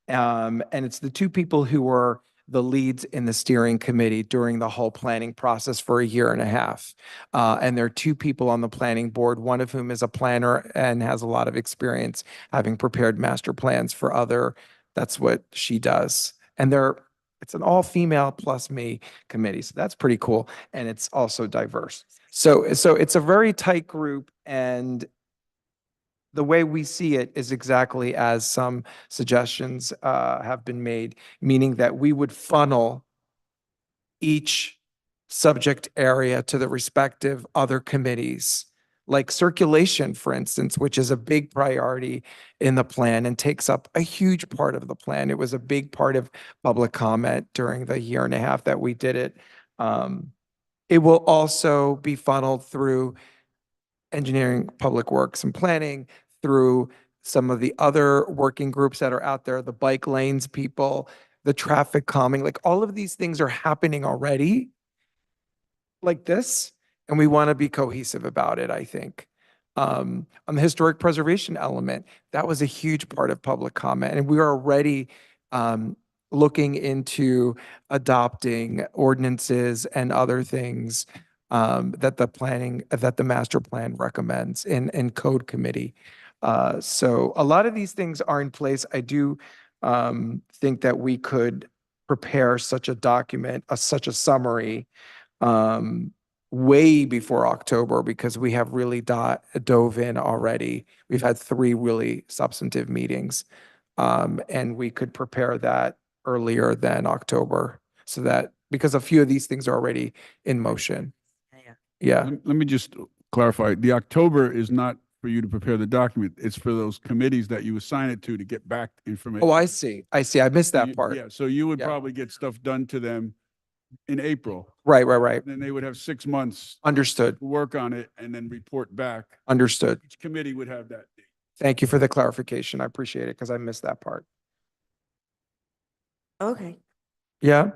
and it's the 2 people who were the leads in the steering committee during the whole planning process for 1.5 years. And there are 2 people on the planning board, one of whom is a planner and has a lot of experience having prepared master plans for that's what she does. And it's an all-female plus me committee, so that's pretty cool. And it's also diverse. So it's a very tight group, and the way we see it is exactly as some suggestions have been made, meaning that we would funnel each subject area to the respective other committees, like circulation, for instance, which is a big priority in the plan and takes up a huge part of the plan. It was a big part of public comment during the 1.5 years that we did it. It will also be funneled through engineering, public works, and planning, through some of the other working groups that are out there, the bike lanes people, the traffic calming, like all of these things are happening already like this, and we want to be cohesive about it, I think. On the historic preservation element, that was a huge part of public comment, and we are already looking into adopting ordinances and other things that the master plan recommends in code committee. So a lot of these things are in place. I do think that we could prepare such a document, such a summary, way before October, because we have really dove in already. We've had 3 really substantive meetings. And we could prepare that earlier than October, so that, because a few of these things are already in motion. Yeah. Let me just clarify. The October is not for you to prepare the document. It's for those committees that you assign it to get back information. Oh, I see. I see. I missed that part. Yeah, so you would Yeah. probably get stuff done to them in April. Right. Then they would have 6 months Understood. to work on it and then report back. Understood. Each committee would have that date. Thank you for the clarification. I appreciate it, because I missed that part. Okay. Yeah.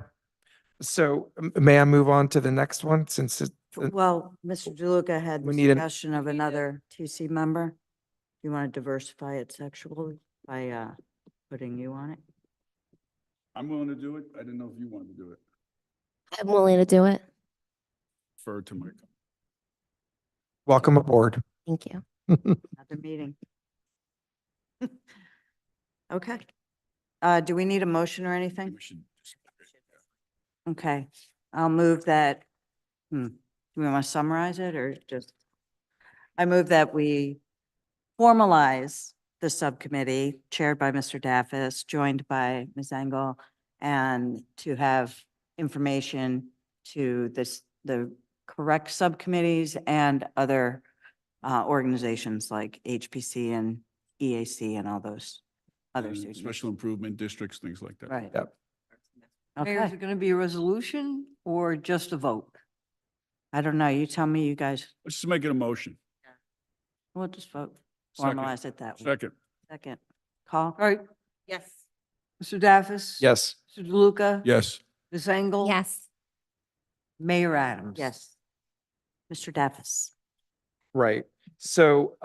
So may I move on to the next one, since Well, Mr. DeLuca had We need an- discussion of another TC member. You want to diversify it sexually by putting you on it? I'm willing to do it. I didn't know if you wanted to do it. I'm willing to do it. Refer to Michael. welcome aboard. Thank you. Another meeting. Okay. Do we need a motion or anything? Okay, I'll move that. Do we want to summarize it or just? I move that we formalize the subcommittee chaired by Mr. Daffis, joined by Ms. Engel, and to have information to the correct subcommittees and other organizations like HPC and EAC and all those other. And special improvement districts, things like that. Right. Yep. Mayor, is Okay, it going to be a resolution or just a vote? I don't know. You tell me, you guys. Let's just make it a motion. We'll just vote, Second. formalize it that way. Second. Second. Call? All right, Yes. Mr. Daffis? Yes. Mr. DeLuca? Yes. Ms. Engel? Yes. Mayor Adams? Yes. Mr. Daffis. Right. So,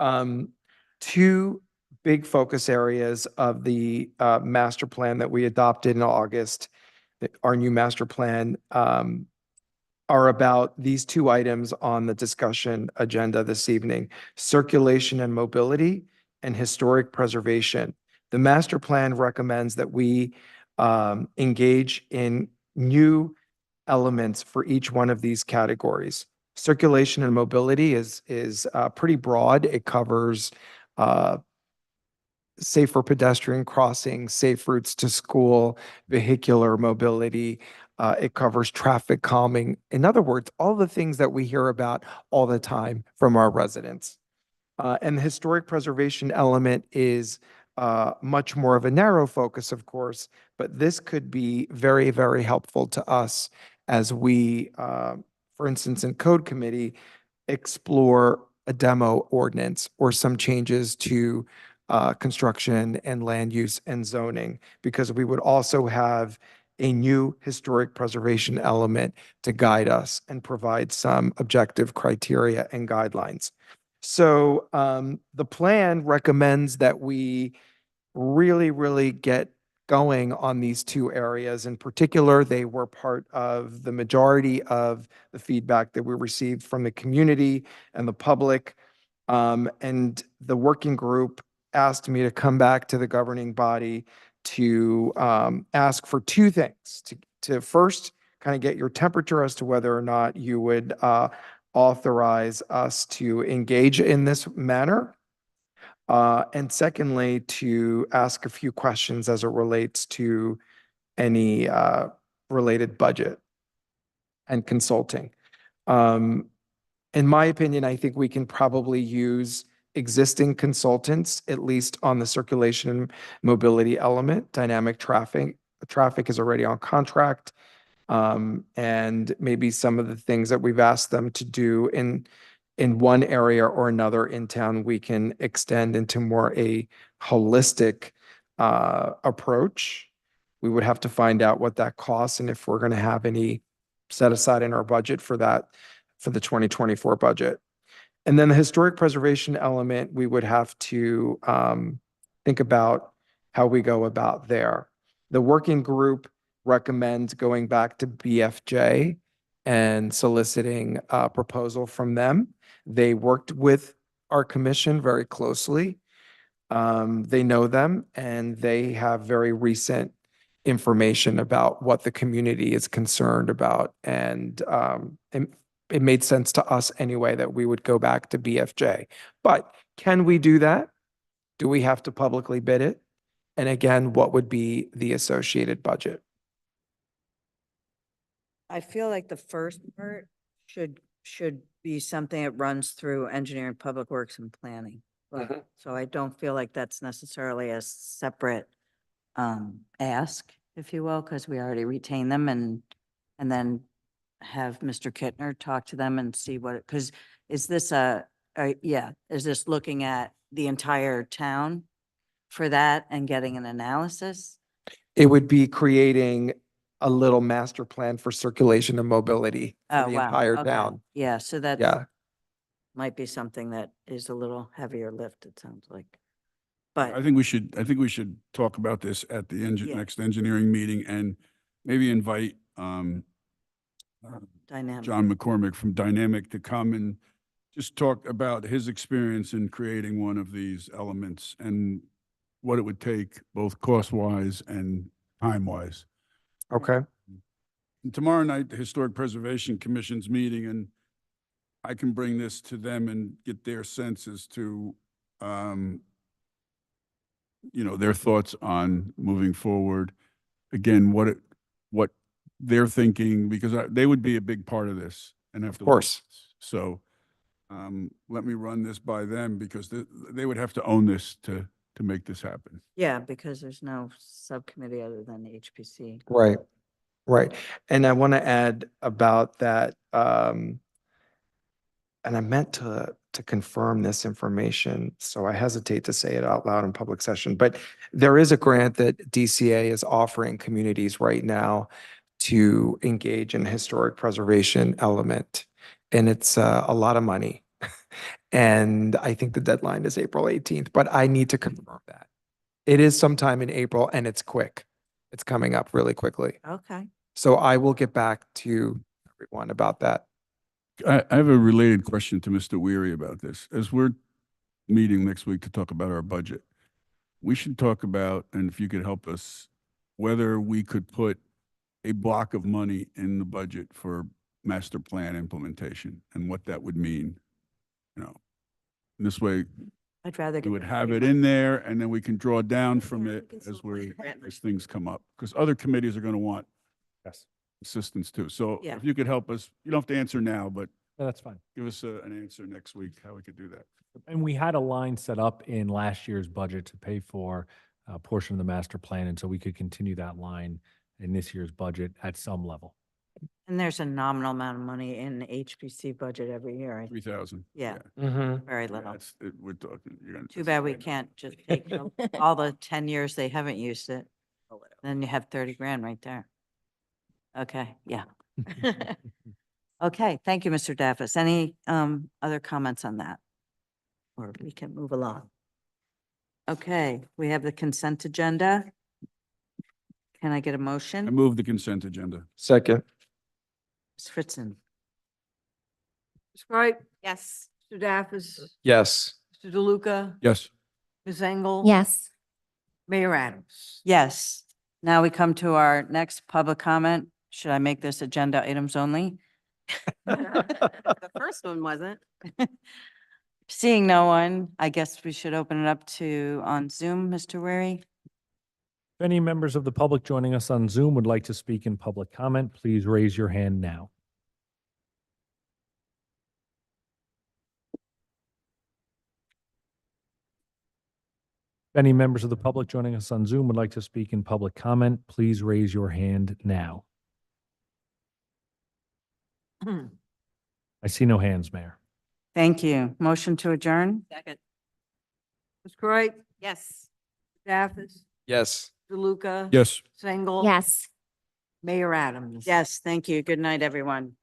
2 big focus areas of the master plan that we adopted in August, our new master plan, are about these 2 items on the discussion agenda this evening: circulation and mobility, and historic preservation. The master plan recommends that we engage in new elements for each one of these categories. Circulation and mobility is pretty broad. It covers safer pedestrian crossings, safe routes to school, vehicular mobility. It covers traffic calming. In other words, all the things that we hear about all the time from our residents. And the historic preservation element is much more of a narrow focus, of course, but this could be very, very helpful to us as we, for instance, in code committee, explore a demo ordinance or some changes to construction and land use and zoning, because we would also have a new historic preservation element to guide us and provide some objective criteria and guidelines. So the plan recommends that we really, really get going on these 2 areas. In particular, they were part of the majority of the feedback that we received from the community and the public. And the working group asked me to come back to the governing body to ask for 2 things. To first kind of get your temperature as to whether or not you would authorize us to engage in this manner. And secondly, to ask a few questions as it relates to any related budget and consulting. In my opinion, I think we can probably use existing consultants, at least on the circulation and mobility element. Dynamic traffic is already on contract. And maybe some of the things that we've asked them to do in one area or another in town, we can extend into more a holistic approach. We would have to find out what that costs and if we're going to have any set aside in our budget for that, for the 2024 budget. And then the historic preservation element, we would have to think about how we go about there. The working group recommends going back to BFJ and soliciting a proposal from them. They worked with our commission very closely. They know them and they have very recent information about what the community is concerned about. And it made sense to us anyway that we would go back to BFJ. But can we do that? Do we have to publicly bid it? And again, what would be the associated budget? I feel like the first part should be something that runs through engineering, public works and planning. Mhm. So I don't feel like that's necessarily a separate ask, if you will, because we already retain them and then have Mr. Kittner talk to them and see what, because is this is this looking at the entire town for that and getting an analysis? It would be creating a little master plan for circulation and mobility for Oh, the wow. entire Okay. town. Yeah, so that Yeah. might be something that is a little heavier lift, it sounds like. I But think we should talk about this at the Yeah. next engineering meeting and maybe invite dynamic. John McCormick from Dynamic to come and just talk about his experience in creating one of these elements and what it would take, both cost-wise and time-wise. Okay. And tomorrow night, the Historic Preservation Commission's meeting, and I can bring this to them and get their sense as to, their thoughts on moving forward. Again, what they're thinking, because they would be a big part of this and have to. Of course. So, let me run this by them because they would have to own this to make this happen. Yeah, because there's no subcommittee other than the HPC. Right, right. And I want to add about that, and I meant to confirm this information, so I hesitate to say it out loud in public session, but there is a grant that DCA is offering communities right now to engage in historic preservation element. And it's a lot of money. And I think the deadline is April 18th, but I need to confirm that. It is sometime in April and it's quick. It's coming up really quickly. Okay. So I will get back to everyone about that. I have a related question to Mr. Weary about this. As we're meeting next week to talk about our budget, we should talk about, and if you could help us, whether we could put a block of money in the budget for master plan implementation and what that would mean. And this way I'd rather we get would the have free it money. in there and then we can draw down from Yeah, it we can as still- as things come up. Because other committees are going to want assistance too. So Yeah. if you could help us, you don't have to answer now, but No, that's fine. give us an answer next week, how we could do that. And we had a line set up in last year's budget to pay for a portion of the master plan. And so we could continue that line in this year's budget at some level. And there's a nominal amount of money in the HPC budget every year. 3,000. Yeah, Mhm. very Yeah, little. we're talking, you're gonna. Too bad we can't just take all the 10 years they haven't used it. Then you have 30 grand right there. Okay, yeah. Okay, thank you, Mr. Daffis. Any other comments on that? Or we can move along. Okay, we have the consent agenda. Can I get a I motion? move the consent agenda. Second. Ms. Fritzen? Ms. Wright, Yes. Mr. Daffis, Yes. Mr. DeLuca, Yes. Ms. Engel. Yes. Mayor Adams. Yes. Now we come to our next public comment. Should I make this agenda items only? The first one wasn't. Seeing no one, I guess we should open it up to on Zoom, Mr. Wary. If any members of the public joining us on Zoom would like to speak in public comment, please raise your hand now. If any members of the public joining us on Zoom would like to speak in public comment, please raise your hand now. I see no hands, Mayor. Thank you. Motion to adjourn? Second. Ms. Wright, Yes. Daffis, Yes. DeLuca. Yes. Ms. Engel. Yes. Mayor Adams. Yes, thank you. Good night, everyone.